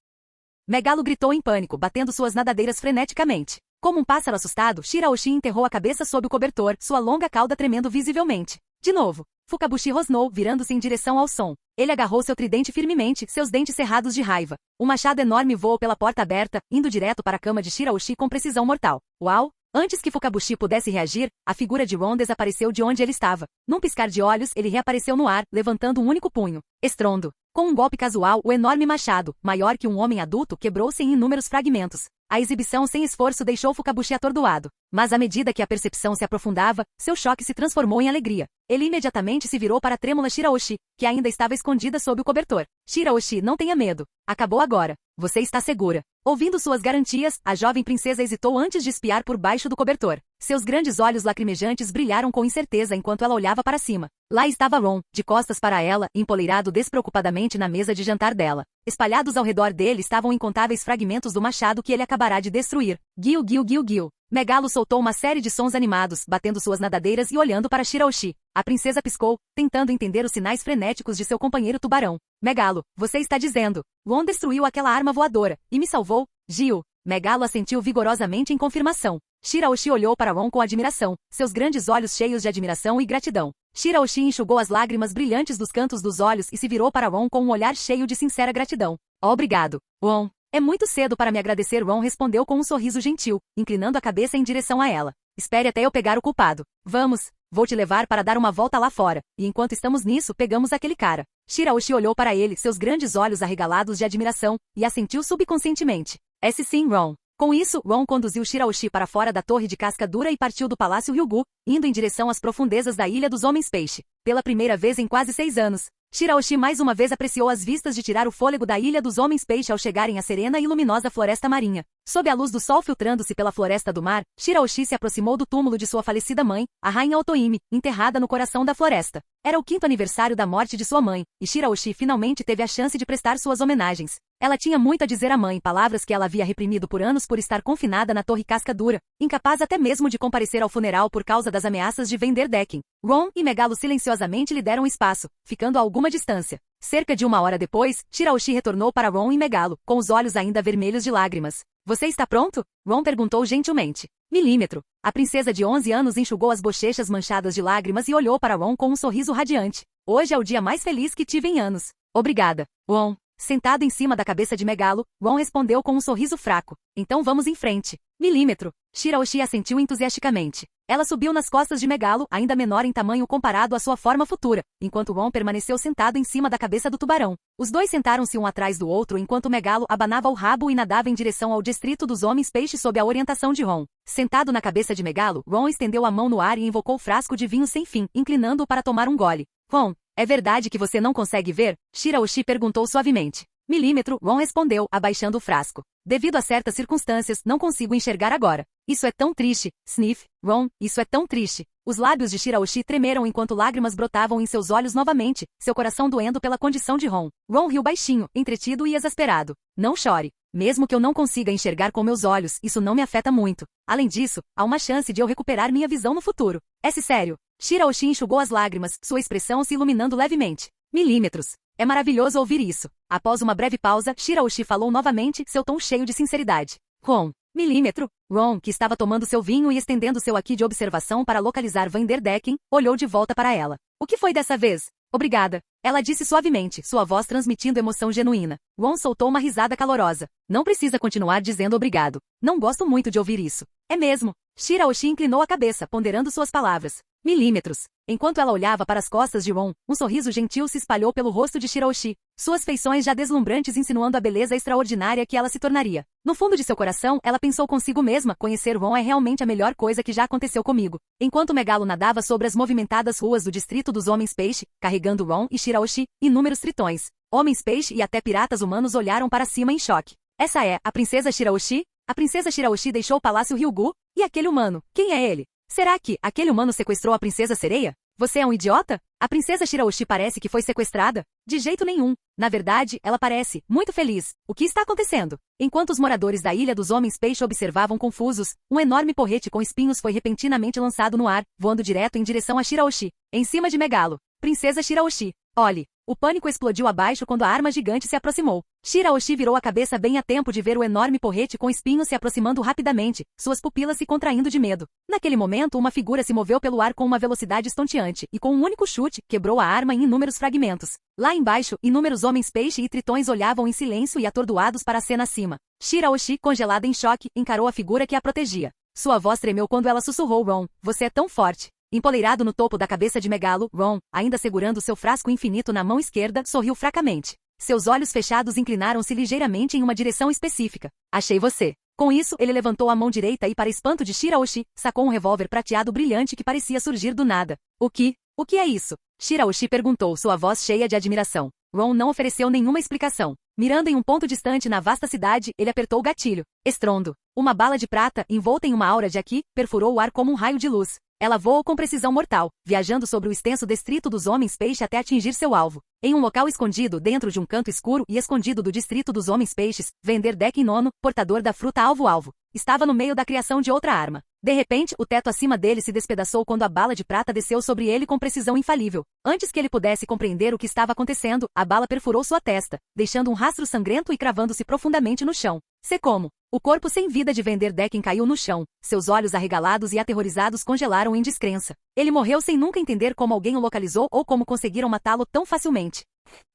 Speaker 2: Megalo gritou em pânico, batendo suas nadadeiras freneticamente. Como um pássaro assustado, Shiraoshi enterrou a cabeça sob o cobertor, sua longa cauda tremendo visivelmente. De novo. Fukabushi rosnou, virando-se em direção ao som. Ele agarrou seu tridente firmemente, seus dentes cerrados de raiva. Um machado enorme voou pela porta aberta, indo direto para a cama de Shiraoshi com precisão mortal. Uau! Antes que Fukabushi pudesse reagir, a figura de Ron desapareceu de onde ele estava. Num piscar de olhos, ele reapareceu no ar, levantando um único punho. Estrondo. Com um golpe casual, o enorme machado, maior que um homem adulto, quebrou-se em inúmeros fragmentos. A exibição sem esforço deixou Fukabushi atordoado. Mas à medida que a percepção se aprofundava, seu choque se transformou em alegria. Ele imediatamente se virou para a trêmula Shiraoshi, que ainda estava escondida sob o cobertor. Shiraoshi, não tenha medo. Acabou agora. Você está segura. Ouvindo suas garantias, a jovem princesa hesitou antes de espiar por baixo do cobertor. Seus grandes olhos lacrimejantes brilharam com incerteza enquanto ela olhava para cima. Lá estava Ron, de costas para ela, empoleirado despreocupadamente na mesa de jantar dela. Espalhados ao redor dele estavam incontáveis fragmentos do machado que ele acabará de destruir. Guiu, guiu, guiu, guiu. Megalo soltou uma série de sons animados, batendo suas nadadeiras e olhando para Shiraoshi. A princesa piscou, tentando entender os sinais frenéticos de seu companheiro tubarão. Megalo, você está dizendo. Ron destruiu aquela arma voadora e me salvou? Gil. Megalo assentiu vigorosamente em confirmação. Shiraoshi olhou para Ron com admiração, seus grandes olhos cheios de admiração e gratidão. Shiraoshi enxugou as lágrimas brilhantes dos cantos dos olhos e se virou para Ron com um olhar cheio de sincera gratidão. Obrigado, Ron. É muito cedo para me agradecer, Ron respondeu com um sorriso gentil, inclinando a cabeça em direção a ela. Espere até eu pegar o culpado. Vamos, vou te levar para dar uma volta lá fora, e enquanto estamos nisso, pegamos aquele cara. Shiraoshi olhou para ele, seus grandes olhos arregalados de admiração, e assentiu subconscientemente. Esse sim, Ron. Com isso, Ron conduziu Shiraoshi para fora da torre de casca dura e partiu do Palácio Ryugu, indo em direção às profundezas da Ilha dos Homens-Peixe. Pela primeira vez em quase 6 anos, Shiraoshi mais uma vez apreciou as vistas de tirar o fôlego da Ilha dos Homens-Peixe ao chegarem à serena e luminosa floresta marinha. Sob a luz do sol filtrando-se pela floresta do mar, Shiraoshi se aproximou do túmulo de sua falecida mãe, a rainha Otohime, enterrada no coração da floresta. Era o 5º aniversário da morte de sua mãe, e Shiraoshi finalmente teve a chance de prestar suas homenagens. Ela tinha muito a dizer à mãe, palavras que ela havia reprimido por anos por estar confinada na Torre Casca Dura, incapaz até mesmo de comparecer ao funeral por causa das ameaças de Vanderdecken. Ron e Megalo silenciosamente lhe deram espaço, ficando a alguma distância. Cerca de 1 hora depois, Shiraoshi retornou para Ron e Megalo, com os olhos ainda vermelhos de lágrimas. Você está pronto? Ron perguntou gentilmente. Milímetro. A princesa de 11 anos enxugou as bochechas manchadas de lágrimas e olhou para Ron com um sorriso radiante. Hoje é o dia mais feliz que tive em anos. Obrigada, Ron. Sentado em cima da cabeça de Megalo, Ron respondeu com um sorriso fraco. Então vamos em frente. Milímetro. Shiraoshi assentiu entusiasticamente. Ela subiu nas costas de Megalo, ainda menor em tamanho comparado à sua forma futura, enquanto Ron permaneceu sentado em cima da cabeça do tubarão. Os dois sentaram-se um atrás do outro enquanto Megalo abanava o rabo e nadava em direção ao distrito dos homens-peixe sob a orientação de Ron. Sentado na cabeça de Megalo, Ron estendeu a mão no ar e invocou o frasco de vinho sem fim, inclinando-o para tomar um gole. Ron, é verdade que você não consegue ver? Shiraoshi perguntou suavemente. Milímetro, Ron respondeu, abaixando o frasco. Devido a certas circunstâncias, não consigo enxergar agora. Isso é tão triste. Sniff, Ron, isso é tão triste. Os lábios de Shiraoshi tremeram enquanto lágrimas brotavam em seus olhos novamente, seu coração doendo pela condição de Ron. Ron riu baixinho, entretido e exasperado. Não chore. Mesmo que eu não consiga enxergar com meus olhos, isso não me afeta muito. Além disso, há uma chance de eu recuperar minha visão no futuro. É sério. Shiraoshi enxugou as lágrimas, sua expressão se iluminando levemente. Milímetros. É maravilhoso ouvir isso. Após uma breve pausa, Shiraoshi falou novamente, seu tom cheio de sinceridade. Ron. Milímetro. Ron, que estava tomando seu vinho e estendendo seu aqui de observação para localizar Vanderdecken, olhou de volta para ela. O que foi dessa vez? Obrigada. Ela disse suavemente, sua voz transmitindo emoção genuína. Ron soltou uma risada calorosa. Não precisa continuar dizendo obrigado. Não gosto muito de ouvir isso. É mesmo. Shiraoshi inclinou a cabeça, ponderando suas palavras. Milímetros. Enquanto ela olhava para as costas de Ron, um sorriso gentil se espalhou pelo rosto de Shiraoshi, suas feições já deslumbrantes insinuando a beleza extraordinária que ela se tornaria. No fundo de seu coração, ela pensou consigo mesma, conhecer Ron é realmente a melhor coisa que já aconteceu comigo. Enquanto Megalo nadava sobre as movimentadas ruas do distrito dos Homens-Peixe, carregando Ron e Shiraoshi, inúmeros tritões, Homens-Peixe e até piratas humanos olharam para cima em choque. Essa é a princesa Shiraoshi? A princesa Shiraoshi deixou o Palácio Ryugu? E aquele humano, quem é ele? Será que aquele humano sequestrou a princesa sereia? Você é um idiota? A princesa Shiraoshi parece que foi sequestrada? De jeito nenhum. Na verdade, ela parece muito feliz. O que está acontecendo? Enquanto os moradores da Ilha dos Homens-Peixe observavam confusos, um enorme porrete com espinhos foi repentinamente lançado no ar, voando direto em direção a Shiraoshi. Em cima de Megalo. Princesa Shiraoshi. Olhe. O pânico explodiu abaixo quando a arma gigante se aproximou. Shiraoshi virou a cabeça bem a tempo de ver o enorme porrete com espinhos se aproximando rapidamente, suas pupilas se contraindo de medo. Naquele momento, uma figura se moveu pelo ar com uma velocidade estonteante e, com um único chute, quebrou a arma em inúmeros fragmentos. Lá embaixo, inúmeros homens-peixe e tritões olhavam em silêncio e atordoados para a cena acima. Shiraoshi, congelada em choque, encarou a figura que a protegia. Sua voz tremeu quando ela sussurrou: Ron, você é tão forte. Empoleirado no topo da cabeça de Megalo, Ron, ainda segurando seu frasco infinito na mão esquerda, sorriu fracamente. Seus olhos fechados inclinaram-se ligeiramente em uma direção específica. Achei você. Com isso, ele levantou a mão direita e, para espanto de Shiraoshi, sacou um revólver prateado brilhante que parecia surgir do nada. O que é isso? Shiraoshi perguntou, sua voz cheia de admiração. Ron não ofereceu nenhuma explicação. Mirando em um ponto distante na vasta cidade, ele apertou o gatilho. Estrondo. Uma bala de prata, envolta em uma aura de Aki, perfurou o ar como um raio de luz. Ela voou com precisão mortal, viajando sobre o extenso distrito dos Homens-Peixe até atingir seu alvo. Em um local escondido dentro de um canto escuro e escondido do distrito dos Homens-Peixes, Vender Deck Nono, portador da fruta alvo-alvo, estava no meio da criação de outra arma. De repente, o teto acima dele se despedaçou quando a bala de prata desceu sobre ele com precisão infalível. Antes que ele pudesse compreender o que estava acontecendo, a bala perfurou sua testa, deixando um rastro sangrento e cravando-se profundamente no chão. Secomo. O corpo sem vida de Vender Decken caiu no chão, seus olhos arregalados e aterrorizados congelaram em descrença. Ele morreu sem nunca entender como alguém o localizou ou como conseguiram matá-lo tão facilmente.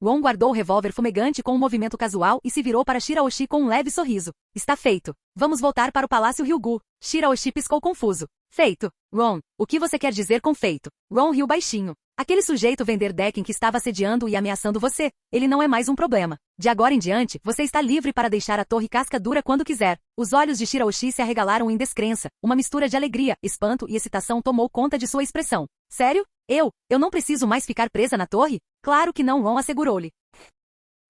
Speaker 2: Ron guardou o revólver fumegante com um movimento casual e se virou para Shiraoshi com um leve sorriso. Está feito. Vamos voltar para o Palácio Ryugu. Shiraoshi piscou confuso. Feito. Ron, o que você quer dizer com feito? Ron riu baixinho. Aquele sujeito Vender Decken que estava assediando e ameaçando você, ele não é mais um problema. De agora em diante, você está livre para deixar a torre casca dura quando quiser. Os olhos de Shiraoshi se arregalaram em descrença. Uma mistura de alegria, espanto e excitação tomou conta de sua expressão. Sério? Eu não preciso mais ficar presa na torre? Claro que não, Ron assegurou-lhe.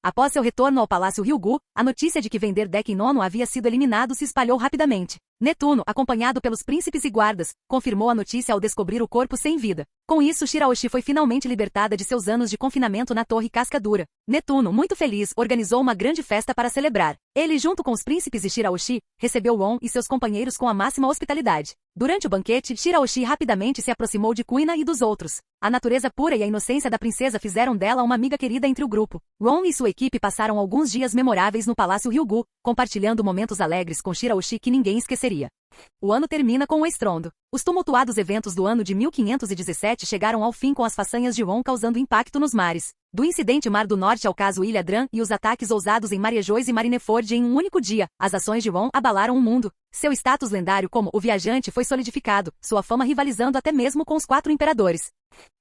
Speaker 2: Após seu retorno ao Palácio Ryugu, a notícia de que Vender Decken Nono havia sido eliminado se espalhou rapidamente. Netuno, acompanhado pelos príncipes e guardas, confirmou a notícia ao descobrir o corpo sem vida. Com isso, Shiraoshi foi finalmente libertada de seus anos de confinamento na Torre Casca Dura. Netuno, muito feliz, organizou uma grande festa para celebrar. Ele, junto com os príncipes e Shiraoshi, recebeu Ron e seus companheiros com a máxima hospitalidade. Durante o banquete, Shiraoshi rapidamente se aproximou de Kuina e dos outros. A natureza pura e a inocência da princesa fizeram dela uma amiga querida entre o grupo. Ron e sua equipe passaram alguns dias memoráveis no Palácio Ryugu, compartilhando momentos alegres com Shiraoshi que ninguém esqueceria. O ano termina com um estrondo. Os tumultuados eventos do ano de 1517 chegaram ao fim com as façanhas de Ron causando impacto nos mares. Do incidente Mar do Norte ao caso Ilha Dran e os ataques ousados em Marejois e Marineford em um único dia, as ações de Ron abalaram o mundo. Seu status lendário como o viajante foi solidificado, sua fama rivalizando até mesmo com os 4 imperadores.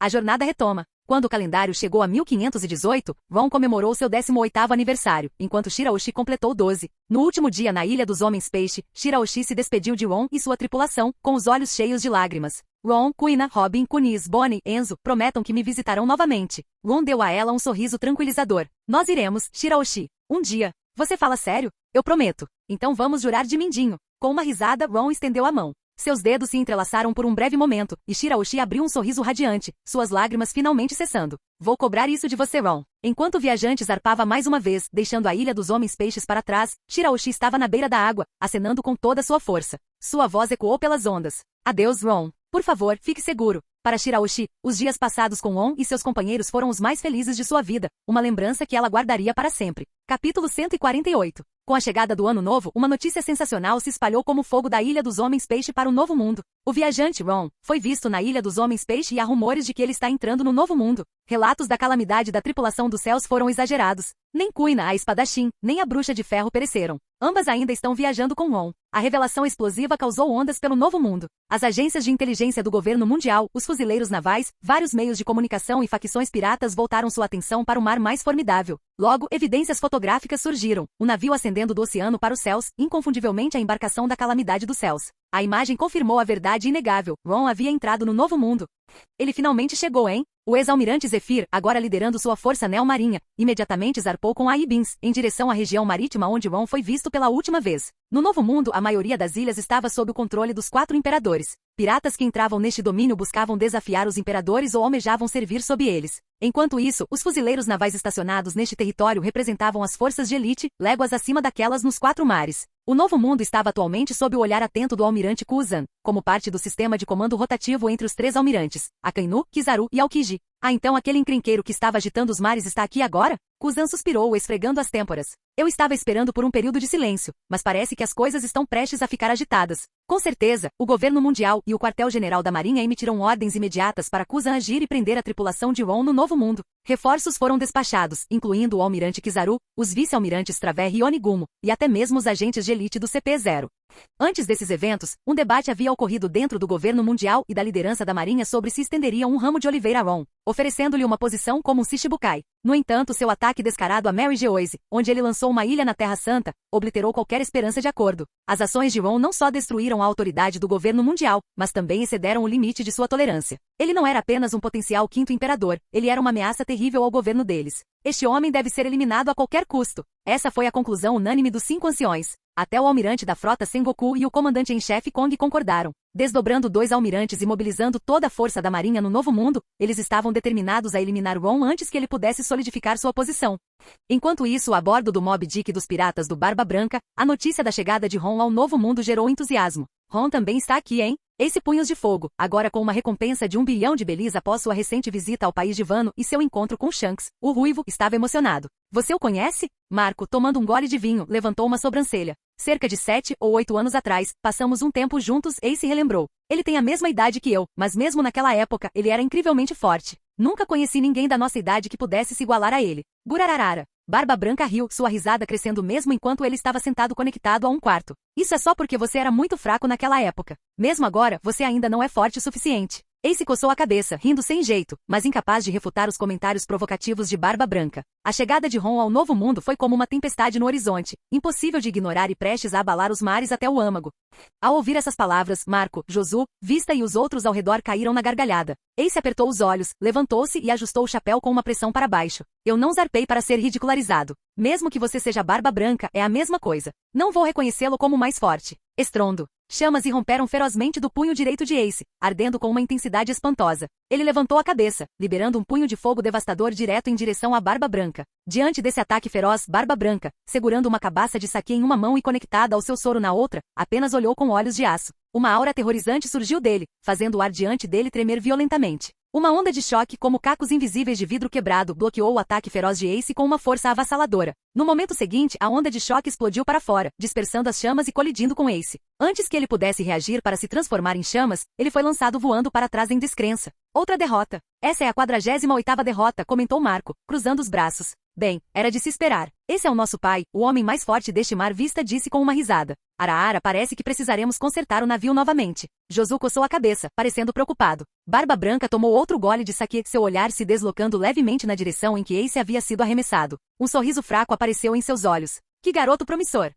Speaker 2: A jornada retoma. Quando o calendário chegou a 1518, Ron comemorou seu 18º aniversário, enquanto Shiraoshi completou 12. No último dia na Ilha dos Homens-Peixe, Shiraoshi se despediu de Ron e sua tripulação, com os olhos cheios de lágrimas. Ron, Kuina, Robin, Kunis, Bonnie, Enzo, prometam que me visitarão novamente. Ron deu a ela um sorriso tranquilizador. Nós iremos, Shiraoshi. Um dia. Você fala sério? Eu prometo. Então vamos jurar de mindinho. Com uma risada, Ron estendeu a mão. Seus dedos se entrelaçaram por um breve momento, e Shiraoshi abriu um sorriso radiante, suas lágrimas finalmente cessando. Vou cobrar isso de você, Ron. Enquanto o viajante zarpava mais uma vez, deixando a Ilha dos Homens-Peixes para trás, Shiraoshi estava na beira da água, acenando com toda sua força. Sua voz ecoou pelas ondas. Adeus, Ron. Por favor, fique seguro. Para Shiraoshi, os dias passados com Ron e seus companheiros foram os mais felizes de sua vida, uma lembrança que ela guardaria para sempre. Capítulo 148. Com a chegada do Ano Novo, uma notícia sensacional se espalhou como fogo da Ilha dos Homens-Peixe para o Novo Mundo. O viajante Ron foi visto na Ilha dos Homens-Peixe e há rumores de que ele está entrando no Novo Mundo. Relatos da calamidade da tripulação dos céus foram exagerados. Nem Kuina, a espadachim, nem a bruxa de ferro pereceram. Ambas ainda estão viajando com Ron. A revelação explosiva causou ondas pelo Novo Mundo. As agências de inteligência do governo mundial, os fuzileiros navais, vários meios de comunicação e facções piratas voltaram sua atenção para o mar mais formidável. Logo, evidências fotográficas surgiram. O navio ascendendo do oceano para os céus, inconfundivelmente a embarcação da calamidade dos céus. A imagem confirmou a verdade inegável. Ron havia entrado no Novo Mundo. Ele finalmente chegou, hein? O ex-almirante Zephyr, agora liderando sua força neo-marinha, imediatamente zarpou com a Ibins, em direção à região marítima onde Ron foi visto pela última vez. No Novo Mundo, a maioria das ilhas estava sob o controle dos 4 imperadores. Piratas que entravam neste domínio buscavam desafiar os imperadores ou almejavam servir sob eles. Enquanto isso, os fuzileiros navais estacionados neste território representavam as forças de elite, léguas acima daquelas nos 4 mares. O Novo Mundo estava atualmente sob o olhar atento do almirante Kuzan, como parte do sistema de comando rotativo entre os 3 almirantes, Akainu, Kizaru e Aokiji. Ah, então aquele encrenqueiro que estava agitando os mares está aqui agora? Kuzan suspirou, esfregando as têmporas. Eu estava esperando por um período de silêncio, mas parece que as coisas estão prestes a ficar agitadas. Com certeza, o governo mundial e o quartel-general da Marinha emitiram ordens imediatas para Kuzan agir e prender a tripulação de Ron no Novo Mundo. Reforços foram despachados, incluindo o almirante Kizaru, os vice-almirantes Traver e Onigumo, e até mesmo os agentes de elite do CP-0. Antes desses eventos, um debate havia ocorrido dentro do governo mundial e da liderança da Marinha sobre se estenderia um ramo de oliveira a Ron, oferecendo-lhe uma posição como um Shichibukai. No entanto, seu ataque descarado a Mary Geoise, onde ele lançou uma ilha na Terra Santa, obliterou qualquer esperança de acordo. As ações de Ron não só destruíram a autoridade do governo mundial, mas também excederam o limite de sua tolerância. Ele não era apenas um potencial 5º imperador, ele era uma ameaça terrível ao governo deles. Este homem deve ser eliminado a qualquer custo. Essa foi a conclusão unânime dos 5 anciões. Até o almirante da frota Sengoku e o comandante em chefe Kong concordaram. Desdobrando 2 almirantes e mobilizando toda a força da marinha no Novo Mundo, eles estavam determinados a eliminar Ron antes que ele pudesse solidificar sua posição. Enquanto isso, a bordo do Moby Dick dos piratas do Barba Branca, a notícia da chegada de Ron ao Novo Mundo gerou entusiasmo. Ron também está aqui, hein? Esse Punhos de Fogo, agora com uma recompensa de 1 bilhão de Belize após sua recente visita ao país de Wano e seu encontro com Shanks, o ruivo, estava emocionado. Você o conhece? Marco, tomando um gole de vinho, levantou uma sobrancelha. Cerca de 7 ou 8 anos atrás, passamos um tempo juntos, Ace relembrou. Ele tem a mesma idade que eu, mas mesmo naquela época, ele era incrivelmente forte. Nunca conheci ninguém da nossa idade que pudesse se igualar a ele. Gurararara. Barba Branca riu, sua risada crescendo mesmo enquanto ele estava sentado conectado a um quarto. Isso é só porque você era muito fraco naquela época. Mesmo agora, você ainda não é forte o suficiente. Ace coçou a cabeça, rindo sem jeito, mas incapaz de refutar os comentários provocativos de Barba Branca. A chegada de Ron ao Novo Mundo foi como uma tempestade no horizonte, impossível de ignorar e prestes a abalar os mares até o âmago. Ao ouvir essas palavras, Marco, Josu, Vista e os outros ao redor caíram na gargalhada. Ace apertou os olhos, levantou-se e ajustou o chapéu com uma pressão para baixo. Eu não zarpei para ser ridicularizado. Mesmo que você seja Barba Branca, é a mesma coisa. Não vou reconhecê-lo como mais forte. Estrondo. Chamas irromperam ferozmente do punho direito de Ace, ardendo com uma intensidade espantosa. Ele levantou a cabeça, liberando um punho de fogo devastador direto em direção à Barba Branca. Diante desse ataque feroz, Barba Branca, segurando uma cabaça de saque em uma mão e conectada ao seu soro na outra, apenas olhou com olhos de aço. Uma aura aterrorizante surgiu dele, fazendo o ar diante dele tremer violentamente. Uma onda de choque como cacos invisíveis de vidro quebrado bloqueou o ataque feroz de Ace com uma força avassaladora. No momento seguinte, a onda de choque explodiu para fora, dispersando as chamas e colidindo com Ace. Antes que ele pudesse reagir para se transformar em chamas, ele foi lançado voando para trás em descrença. Outra derrota. Essa é a 48ª derrota, comentou Marco, cruzando os braços. Bem, era de se esperar. Esse é o nosso pai, o homem mais forte deste mar, Vista disse com uma risada. Araara, parece que precisaremos consertar o navio novamente. Josu coçou a cabeça, parecendo preocupado. Barba Branca tomou outro gole de saque, seu olhar se deslocando levemente na direção em que Ace havia sido arremessado. Um sorriso fraco apareceu em seus olhos. Que garoto promissor.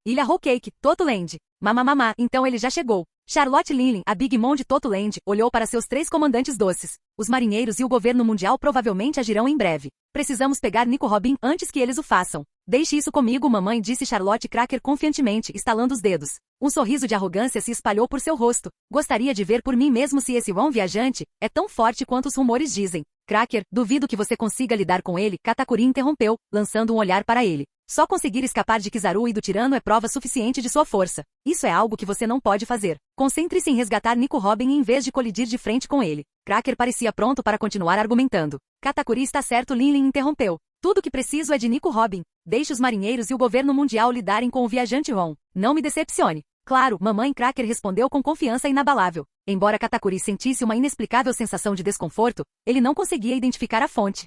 Speaker 2: Ilha Whole Cake, Totuland. Mamamamá, então ele já chegou. Charlotte Linlin, a Big Mom de Totuland, olhou para seus 3 comandantes doces. Os marinheiros e o governo mundial provavelmente agirão em breve. Precisamos pegar Nico Robin antes que eles o façam. Deixe isso comigo, mamãe, disse Charlotte Cracker confiantemente, estalando os dedos. Um sorriso de arrogância se espalhou por seu rosto. Gostaria de ver por mim mesmo se esse Ron viajante é tão forte quanto os rumores dizem. Cracker, duvido que você consiga lidar com ele, Katakuri interrompeu, lançando um olhar para ele. Só conseguir escapar de Kizaru e do tirano é prova suficiente de sua força. Isso é algo que você não pode fazer. Concentre-se em resgatar Nico Robin em vez de colidir de frente com ele. Cracker parecia pronto para continuar argumentando. Katakuri está certo, Linlin interrompeu. Tudo o que preciso é de Nico Robin. Deixe os marinheiros e o governo mundial lidarem com o viajante Ron. Não me decepcione. Claro, mamãe, Cracker respondeu com confiança inabalável. Embora Katakuri sentisse uma inexplicável sensação de desconforto, ele não conseguia identificar a fonte.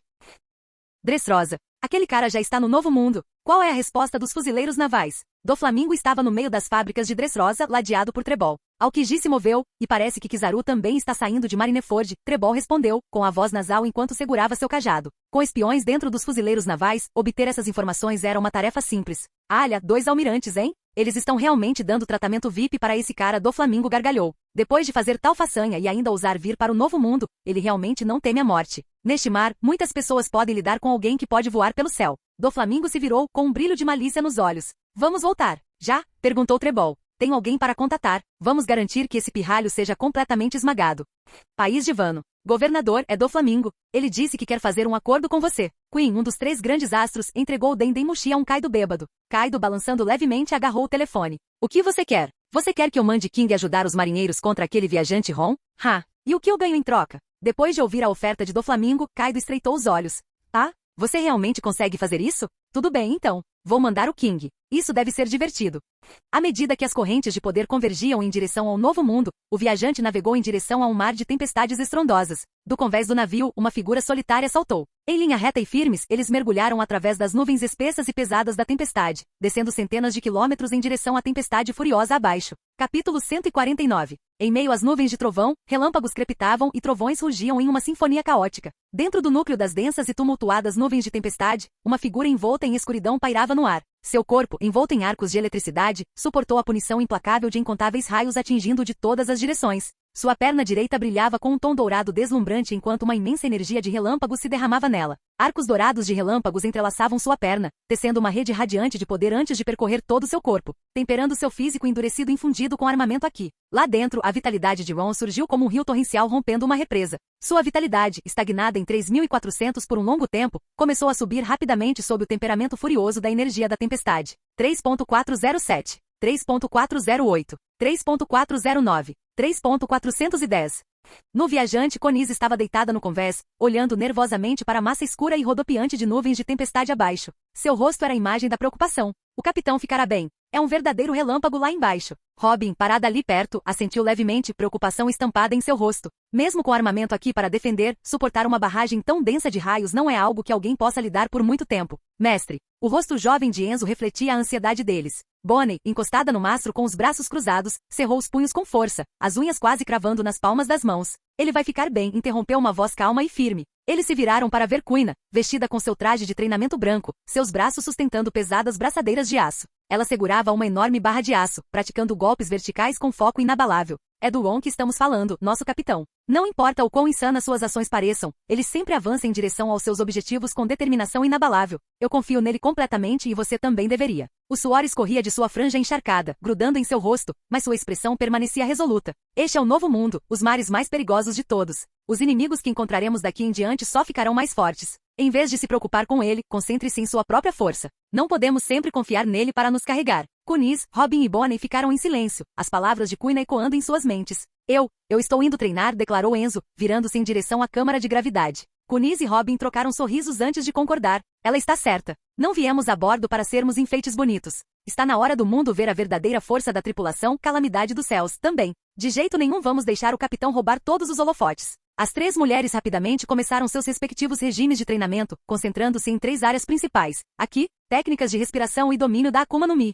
Speaker 2: Dressrosa. Aquele cara já está no Novo Mundo. Qual é a resposta dos fuzileiros navais? Doflamingo estava no meio das fábricas de Dressrosa, ladeado por Trebol. Aokiji se moveu, e parece que Kizaru também está saindo de Marineford, Trebol respondeu, com a voz nasal enquanto segurava seu cajado. Com espiões dentro dos fuzileiros navais, obter essas informações era uma tarefa simples. Alha, 2 almirantes, hein? Eles estão realmente dando tratamento VIP para esse cara, Doflamingo gargalhou. Depois de fazer tal façanha e ainda ousar vir para o Novo Mundo, ele realmente não teme a morte. Neste mar, muitas pessoas podem lidar com alguém que pode voar pelo céu. Doflamingo se virou, com um brilho de malícia nos olhos. Vamos voltar. Já? Perguntou Trebol. Tem alguém para contatar. Vamos garantir que esse pirralho seja completamente esmagado. País de Wano. Governador é Doflamingo. Ele disse que quer fazer um acordo com você. Queen, um dos 3 grandes astros, entregou o Dendemushi a um Kaido bêbado. Kaido, balançando levemente, agarrou o telefone. O que você quer? Você quer que eu mande King ajudar os marinheiros contra aquele viajante Ron? E o que eu ganho em troca? Depois de ouvir a oferta de Doflamingo, Kaido estreitou os olhos. Ah? Você realmente consegue fazer isso? Tudo bem então. Vou mandar o King. Isso deve ser divertido. À medida que as correntes de poder convergiam em direção ao Novo Mundo, o viajante navegou em direção a um mar de tempestades estrondosas. Do convés do navio, uma figura solitária saltou. Em linha reta e firmes, eles mergulharam através das nuvens espessas e pesadas da tempestade, descendo centenas de quilômetros em direção à tempestade furiosa abaixo. Capítulo 149. Em meio às nuvens de trovão, relâmpagos crepitavam e trovões rugiam em uma sinfonia caótica. Dentro do núcleo das densas e tumultuadas nuvens de tempestade, uma figura envolta em escuridão pairava no ar. Seu corpo, envolto em arcos de eletricidade, suportou a punição implacável de incontáveis raios atingindo de todas as direções. Sua perna direita brilhava com um tom dourado deslumbrante enquanto uma imensa energia de relâmpagos se derramava nela. Arcos dourados de relâmpagos entrelaçavam sua perna, tecendo uma rede radiante de poder antes de percorrer todo seu corpo, temperando seu físico endurecido infundido com armamento aqui. Lá dentro, a vitalidade de Ron surgiu como um rio torrencial rompendo uma represa. Sua vitalidade, estagnada em 3.400 por um longo tempo, começou a subir rapidamente sob o temperamento furioso da energia da tempestade. 3.407, 3.408, 3.409, 3.410. No viajante, Conise estava deitada no convés, olhando nervosamente para a massa escura e rodopiante de nuvens de tempestade abaixo. Seu rosto era a imagem da preocupação. O capitão ficará bem. É um verdadeiro relâmpago lá embaixo. Robin, parada ali perto, assentiu levemente, preocupação estampada em seu rosto. Mesmo com armamento aqui para defender, suportar uma barragem tão densa de raios não é algo que alguém possa lidar por muito tempo. Mestre. O rosto jovem de Enzo refletia a ansiedade deles. Bonnie, encostada no mastro com os braços cruzados, cerrou os punhos com força, as unhas quase cravando nas palmas das mãos. Ele vai ficar bem, interrompeu uma voz calma e firme. Eles se viraram para ver Quina, vestida com seu traje de treinamento branco, seus braços sustentando pesadas braçadeiras de aço. Ela segurava uma enorme barra de aço, praticando golpes verticais com foco inabalável. É do Ron que estamos falando, nosso capitão. Não importa o quão insanas suas ações pareçam, ele sempre avança em direção aos seus objetivos com determinação inabalável. Eu confio nele completamente e você também deveria. O suor escorria de sua franja encharcada, grudando em seu rosto, mas sua expressão permanecia resoluta. Este é o novo mundo, os mares mais perigosos de todos. Os inimigos que encontraremos daqui em diante só ficarão mais fortes. Em vez de se preocupar com ele, concentre-se em sua própria força. Não podemos sempre confiar nele para nos carregar. Conise, Robin e Bonnie ficaram em silêncio, as palavras de Quina ecoando em suas mentes. Eu estou indo treinar, declarou Enzo, virando-se em direção à câmara de gravidade. Conise e Robin trocaram sorrisos antes de concordar. Ela está certa. Não viemos a bordo para sermos enfeites bonitos. Está na hora do mundo ver a verdadeira força da tripulação, calamidade dos céus, também. De jeito nenhum vamos deixar o capitão roubar todos os holofotes. As três mulheres rapidamente começaram seus respectivos regimes de treinamento, concentrando-se em 3 áreas principais. Aqui, técnicas de respiração e domínio da Akuma no Mi.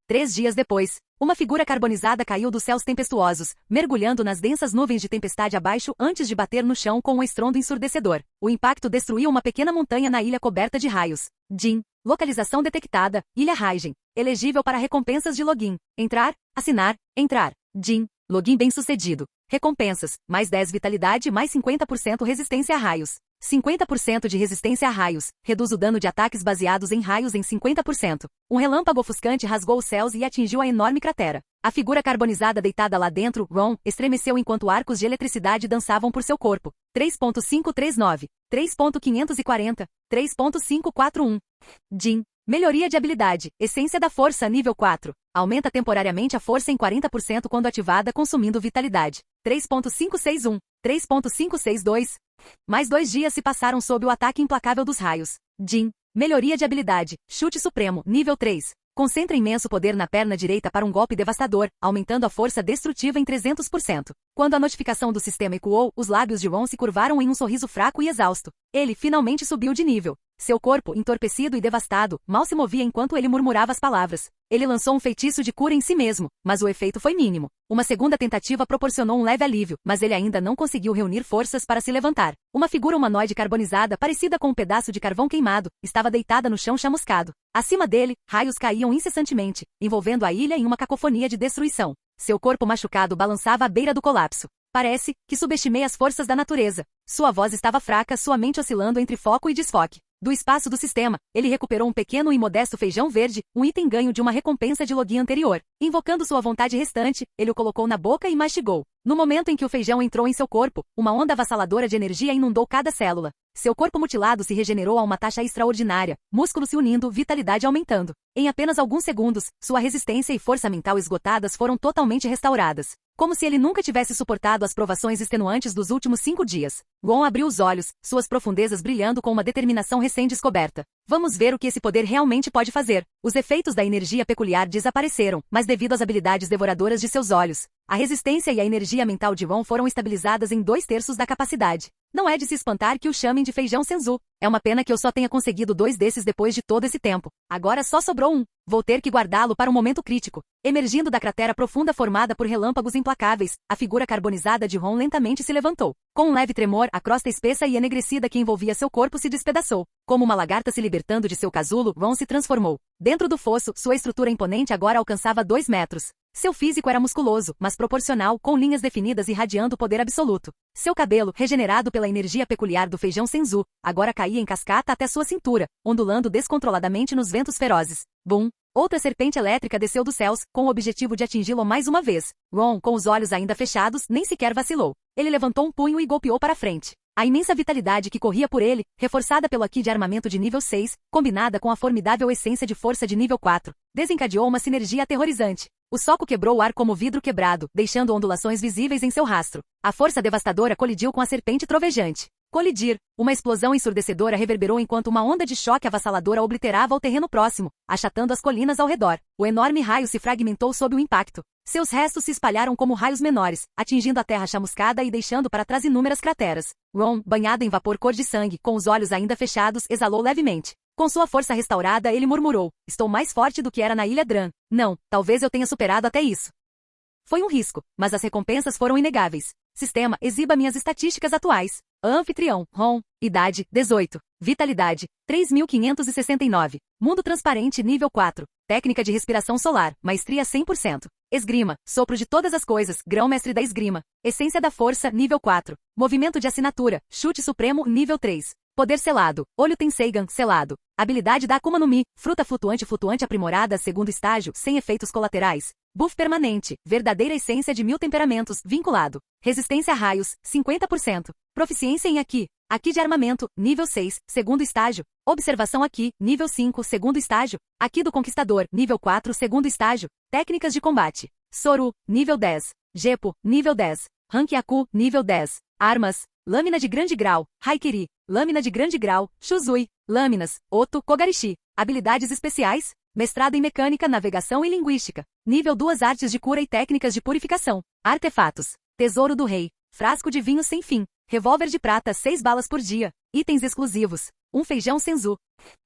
Speaker 2: 3 dias depois, uma figura carbonizada caiu dos céus tempestuosos, mergulhando nas densas nuvens de tempestade abaixo antes de bater no chão com um estrondo ensurdecedor. O impacto destruiu uma pequena montanha na ilha coberta de raios. Jin. Localização detectada. Ilha Raijin. Elegível para recompensas de login. Entrar. Assinar. Entrar. Jin. Login bem-sucedido. Recompensas. Mais 10 vitalidade, mais 50% resistência a raios. 50% de resistência a raios. Reduz o dano de ataques baseados em raios em 50%. Um relâmpago ofuscante rasgou os céus e atingiu a enorme cratera. A figura carbonizada deitada lá dentro, Ron, estremeceu enquanto arcos de eletricidade dançavam por seu corpo. 3.539. 3.540. 3.541. Jin. Melhoria de habilidade. Essência da força nível 4. Aumenta temporariamente a força em 40% quando ativada consumindo vitalidade. 3.561. 3.562. Mais 2 dias se passaram sob o ataque implacável dos raios. Jin. Melhoria de habilidade. Chute supremo. Nível 3. Concentra imenso poder na perna direita para um golpe devastador, aumentando a força destrutiva em 300%. Quando a notificação do sistema ecoou, os lábios de Ron se curvaram em um sorriso fraco e exausto. Ele finalmente subiu de nível. Seu corpo, entorpecido e devastado, mal se movia enquanto ele murmurava as palavras. Ele lançou um feitiço de cura em si mesmo, mas o efeito foi mínimo. Uma segunda tentativa proporcionou um leve alívio, mas ele ainda não conseguiu reunir forças para se levantar. Uma figura humanoide carbonizada, parecida com um pedaço de carvão queimado, estava deitada no chão chamuscado. Acima dele, raios caíam incessantemente, envolvendo a ilha em uma cacofonia de destruição. Seu corpo machucado balançava à beira do colapso. Parece que subestimei as forças da natureza. Sua voz estava fraca, sua mente oscilando entre foco e desfoque. Do espaço do sistema, ele recuperou um pequeno e modesto feijão verde, um item ganho de uma recompensa de login anterior. Invocando sua vontade restante, ele o colocou na boca e mastigou. No momento em que o feijão entrou em seu corpo, uma onda avassaladora de energia inundou cada célula. Seu corpo mutilado se regenerou a uma taxa extraordinária, músculos se unindo, vitalidade aumentando. Em apenas alguns segundos, sua resistência e força mental esgotadas foram totalmente restauradas. Como se ele nunca tivesse suportado as provações extenuantes dos últimos 5 dias. Ron abriu os olhos, suas profundezas brilhando com uma determinação recém-descoberta. Vamos ver o que esse poder realmente pode fazer. Os efeitos da energia peculiar desapareceram, mas devido às habilidades devoradoras de seus olhos, a resistência e a energia mental de Ron foram estabilizadas em 2/3 da capacidade. Não é de se espantar que o chamem de feijão senzu. É uma pena que eu só tenha conseguido 2 desses depois de todo esse tempo. Agora só sobrou um. Vou ter que guardá-lo para um momento crítico. Emergindo da cratera profunda formada por relâmpagos implacáveis, a figura carbonizada de Ron lentamente se levantou. Com um leve tremor, a crosta espessa e enegrecida que envolvia seu corpo se despedaçou. Como uma lagarta se libertando de seu casulo, Ron se transformou. Dentro do fosso, sua estrutura imponente agora alcançava 2 metros. Seu físico era musculoso, mas proporcional, com linhas definidas irradiando poder absoluto. Seu cabelo, regenerado pela energia peculiar do feijão senzu, agora caía em cascata até sua cintura, ondulando descontroladamente nos ventos ferozes. Bum! Outra serpente elétrica desceu dos céus, com o objetivo de atingi-lo mais uma vez. Ron, com os olhos ainda fechados, nem sequer vacilou. Ele levantou um punho e golpeou para frente. A imensa vitalidade que corria por ele, reforçada pelo Ki de armamento de nível 6, combinada com a formidável essência de força de nível 4, desencadeou uma sinergia aterrorizante. O soco quebrou o ar como vidro quebrado, deixando ondulações visíveis em seu rastro. A força devastadora colidiu com a serpente trovejante. Colidir. Uma explosão ensurdecedora reverberou enquanto uma onda de choque avassaladora obliterava o terreno próximo, achatando as colinas ao redor. O enorme raio se fragmentou sob o impacto. Seus restos se espalharam como raios menores, atingindo a terra chamuscada e deixando para trás inúmeras crateras. Ron, banhado em vapor cor de sangue, com os olhos ainda fechados, exalou levemente. Com sua força restaurada, ele murmurou: estou mais forte do que era na Ilha Dran. Não, talvez eu tenha superado até isso. Foi um risco, mas as recompensas foram inegáveis. Sistema, exiba minhas estatísticas atuais. Anfitrião, Ron, idade, 18. Vitalidade, 3.569. Mundo transparente, nível 4. Técnica de respiração solar, maestria 100%. Esgrima, sopro de todas as coisas, grão-mestre da esgrima. Essência da força, nível 4. Movimento de assinatura, chute supremo, nível 3. Poder selado, olho Tenseigan, selado. Habilidade da Akuma no Mi, fruta flutuante aprimorada, segundo estágio, sem efeitos colaterais. Buff permanente, verdadeira essência de 1000 temperamentos, vinculado. Resistência a raios, 50%. Proficiência em Ki. Ki de armamento, nível 6, segundo estágio. Observação Ki, nível 5, segundo estágio. Ki do conquistador, nível 4, segundo estágio. Técnicas de combate. Soru, nível 10. Gepo, nível 10. Rankiaku, nível 10. Armas. Lâmina de grande grau, Haikiri. Lâmina de grande grau, Shuzui. Lâminas, Oto, Kogarishi. Habilidades especiais. Mestrado em Mecânica, Navegação e Linguística. Nível 2 Artes de cura e técnicas de purificação. Artefatos. Tesouro do Rei. Frasco de vinho sem fim. Revólver de prata 6 balas por dia. Itens exclusivos. Um feijão senzu.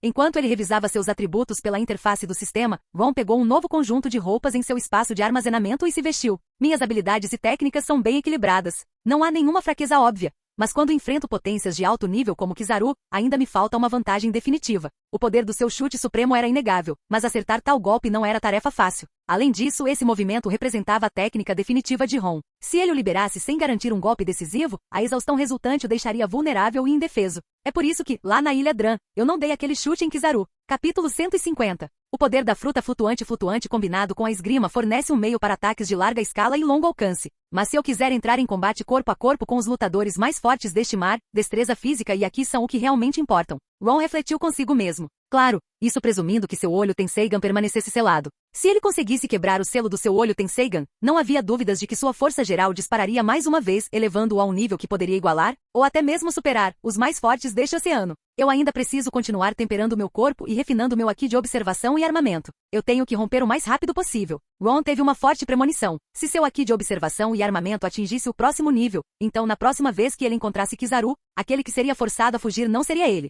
Speaker 2: Enquanto ele revisava seus atributos pela interface do sistema, Ron pegou um novo conjunto de roupas em seu espaço de armazenamento e se vestiu. Minhas habilidades e técnicas são bem equilibradas. Não há nenhuma fraqueza óbvia. Mas quando enfrento potências de alto nível como Kizaru, ainda me falta uma vantagem definitiva. O poder do seu chute supremo era inegável, mas acertar tal golpe não era tarefa fácil. Além disso, esse movimento representava a técnica definitiva de Ron. Se ele o liberasse sem garantir um golpe decisivo, a exaustão resultante o deixaria vulnerável e indefeso. É por isso que, lá na Ilha Dran, eu não dei aquele chute em Kizaru. Capítulo 150. O poder da fruta flutuante combinado com a esgrima fornece um meio para ataques de larga escala e longo alcance. Mas se eu quiser entrar em combate corpo a corpo com os lutadores mais fortes deste mar, destreza física e Ki são o que realmente importam. Ron refletiu consigo mesmo. Claro, isso presumindo que seu olho Tenseigan permanecesse selado. Se ele conseguisse quebrar o selo do seu olho Tenseigan, não havia dúvidas de que sua força geral dispararia mais uma vez, elevando-o a um nível que poderia igualar, ou até mesmo superar, os mais fortes deste oceano. Eu ainda preciso continuar temperando meu corpo e refinando meu Ki de observação e armamento. Eu tenho que romper o mais rápido possível. Ron teve uma forte premonição. Se seu Ki de observação e armamento atingisse o próximo nível, então na próxima vez que ele encontrasse Kizaru, aquele que seria forçado a fugir não seria ele.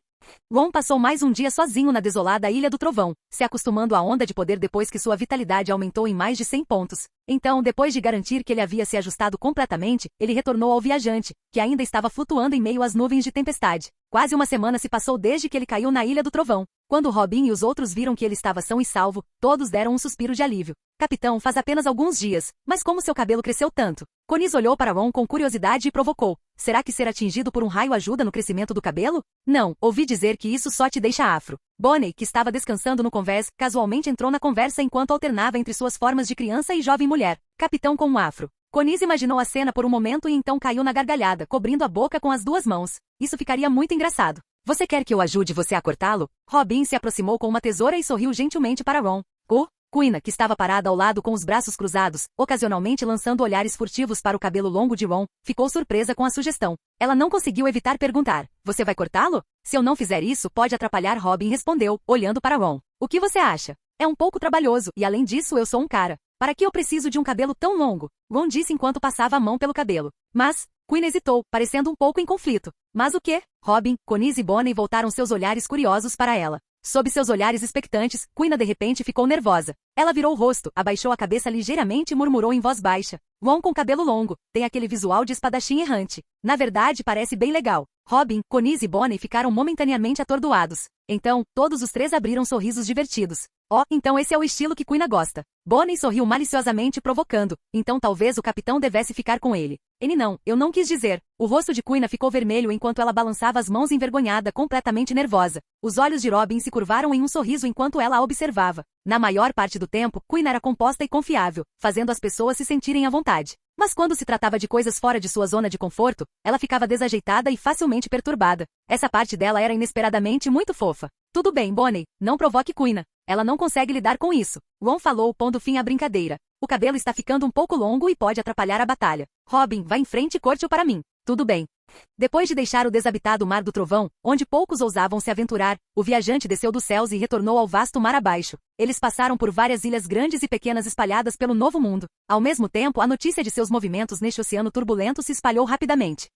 Speaker 2: Ron passou mais um dia sozinho na desolada Ilha do Trovão, se acostumando à onda de poder depois que sua vitalidade aumentou em mais de 100 pontos. Então, depois de garantir que ele havia se ajustado completamente, ele retornou ao viajante, que ainda estava flutuando em meio às nuvens de tempestade. Quase uma semana se passou desde que ele caiu na Ilha do Trovão. Quando Robin e os outros viram que ele estava são e salvo, todos deram um suspiro de alívio. Capitão, faz apenas alguns dias, mas como seu cabelo cresceu tanto? Conis olhou para Ron com curiosidade e provocou. Será que ser atingido por um raio ajuda no crescimento do cabelo? Não, ouvi dizer que isso só te deixa afro. Bonnie, que estava descansando no convés, casualmente entrou na conversa enquanto alternava entre suas formas de criança e jovem mulher. Capitão com um afro. Conis imaginou a cena por um momento e então caiu na gargalhada, cobrindo a boca com as duas mãos. Isso ficaria muito engraçado. Você quer que eu ajude você a cortá-lo? Robin se aproximou com uma tesoura e sorriu gentilmente para Ron. Quina, que estava parada ao lado com os braços cruzados, ocasionalmente lançando olhares furtivos para o cabelo longo de Ron, ficou surpresa com a sugestão. Ela não conseguiu evitar perguntar: você vai cortá-lo? Se eu não fizer isso, pode atrapalhar. Robin respondeu, olhando para Ron. O que você acha? É um pouco trabalhoso, e além disso eu sou um cara. Para que eu preciso de um cabelo tão longo? Ron disse enquanto passava a mão pelo cabelo. Mas, Quinn hesitou, parecendo um pouco em conflito. Mas o quê? Robin, Conis e Bonnie voltaram seus olhares curiosos para ela. Sob seus olhares expectantes, Quina de repente ficou nervosa. Ela virou o rosto, abaixou a cabeça ligeiramente e murmurou em voz baixa. Ron com cabelo longo, tem aquele visual de espadachim errante. Na verdade, parece bem legal. Robin, Conis e Bonnie ficaram momentaneamente atordoados. Então, todos os três abriram sorrisos divertidos. Oh, então esse é o estilo que Quina gosta. Bonnie sorriu maliciosamente provocando. Então talvez o capitão devesse ficar com ele. Ele não, eu não quis dizer. O rosto de Quina ficou vermelho enquanto ela balançava as mãos envergonhada, completamente nervosa. Os olhos de Robin se curvaram em um sorriso enquanto ela a observava. Na maior parte do tempo, Quina era composta e confiável, fazendo as pessoas se sentirem à vontade. Mas quando se tratava de coisas fora de sua zona de conforto, ela ficava desajeitada e facilmente perturbada. Essa parte dela era inesperadamente muito fofa. Tudo bem, Bonnie, não provoque Quina. Ela não consegue lidar com isso. Ron falou, pondo fim à brincadeira. O cabelo está ficando um pouco longo e pode atrapalhar a batalha. Robin, vá em frente e corte-o para mim. Tudo bem. Depois de deixar o desabitado Mar do Trovão, onde poucos ousavam se aventurar, o viajante desceu dos céus e retornou ao vasto mar abaixo. Eles passaram por várias ilhas grandes e pequenas espalhadas pelo Novo Mundo. Ao mesmo tempo, a notícia de seus movimentos neste oceano turbulento se espalhou rapidamente.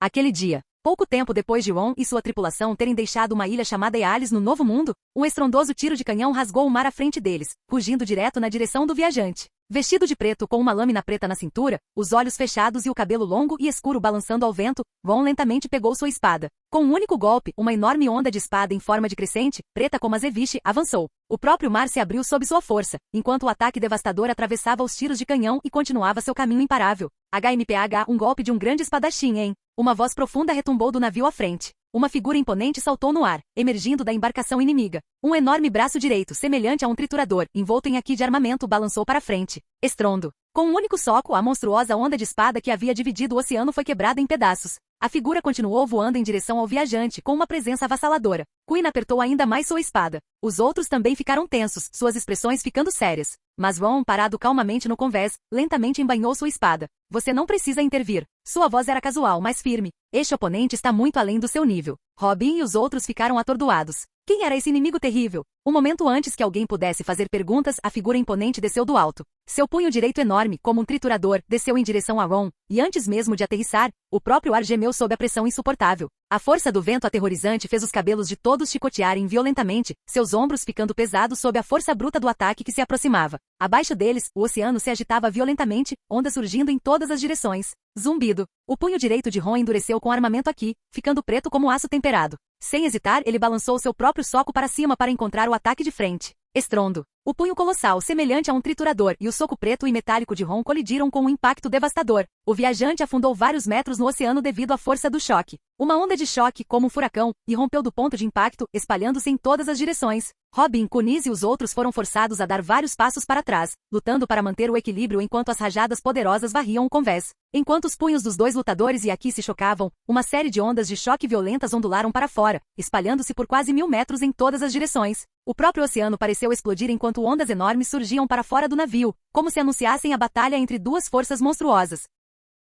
Speaker 2: Aquele dia, pouco tempo depois de Ron e sua tripulação terem deixado uma ilha chamada Ealis no Novo Mundo, um estrondoso tiro de canhão rasgou o mar à frente deles, rugindo direto na direção do viajante. Vestido de preto com uma lâmina preta na cintura, os olhos fechados e o cabelo longo e escuro balançando ao vento, Ron lentamente pegou sua espada. Com um único golpe, uma enorme onda de espada em forma de crescente, preta como azeviche, avançou. O próprio mar se abriu sob sua força, enquanto o ataque devastador atravessava os tiros de canhão e continuava seu caminho imparável. HMPH, um golpe de um grande espadachim, hein? Uma voz profunda retumbou do navio à frente. Uma figura imponente saltou no ar, emergindo da embarcação inimiga. Um enorme braço direito, semelhante a um triturador, envolto em haki de armamento, balançou para frente. Estrondo. Com um único soco, a monstruosa onda de espada que havia dividido o oceano foi quebrada em pedaços. A figura continuou voando em direção ao viajante, com uma presença avassaladora. Queen apertou ainda mais sua espada. Os outros também ficaram tensos, suas expressões ficando sérias. Mas Ron, parado calmamente no convés, lentamente embainhou sua espada. Você não precisa intervir. Sua voz era casual, mas firme. Este oponente está muito além do seu nível. Robin e os outros ficaram atordoados. Quem era esse inimigo terrível? Um momento antes que alguém pudesse fazer perguntas, a figura imponente desceu do alto. Seu punho direito enorme, como um triturador, desceu em direção a Ron, e antes mesmo de aterrissar, o próprio ar gemeu sob a pressão insuportável. A força do vento aterrorizante fez os cabelos de todos chicotearem violentamente, seus ombros ficando pesados sob a força bruta do ataque que se aproximava. Abaixo deles, o oceano se agitava violentamente, ondas surgindo em todas as direções. Zumbido. O punho direito de Ron endureceu com armamento aqui, ficando preto como aço temperado. Sem hesitar, ele balançou seu próprio soco para cima para encontrar o ataque de frente. Estrondo. O punho colossal, semelhante a um triturador, e o soco preto e metálico de Ron colidiram com um impacto devastador. O viajante afundou vários metros no oceano devido à força do choque. Uma onda de choque, como um furacão, irrompeu do ponto de impacto, espalhando-se em todas as direções. Robin, Kunis e os outros foram forçados a dar vários passos para trás, lutando para manter o equilíbrio enquanto as rajadas poderosas varriam o convés. Enquanto os punhos dos dois lutadores e aqui se chocavam, uma série de ondas de choque violentas ondularam para fora, espalhando-se por quase 1000 metros em todas as direções. O próprio oceano pareceu explodir enquanto ondas enormes surgiam para fora do navio, como se anunciassem a batalha entre duas forças monstruosas.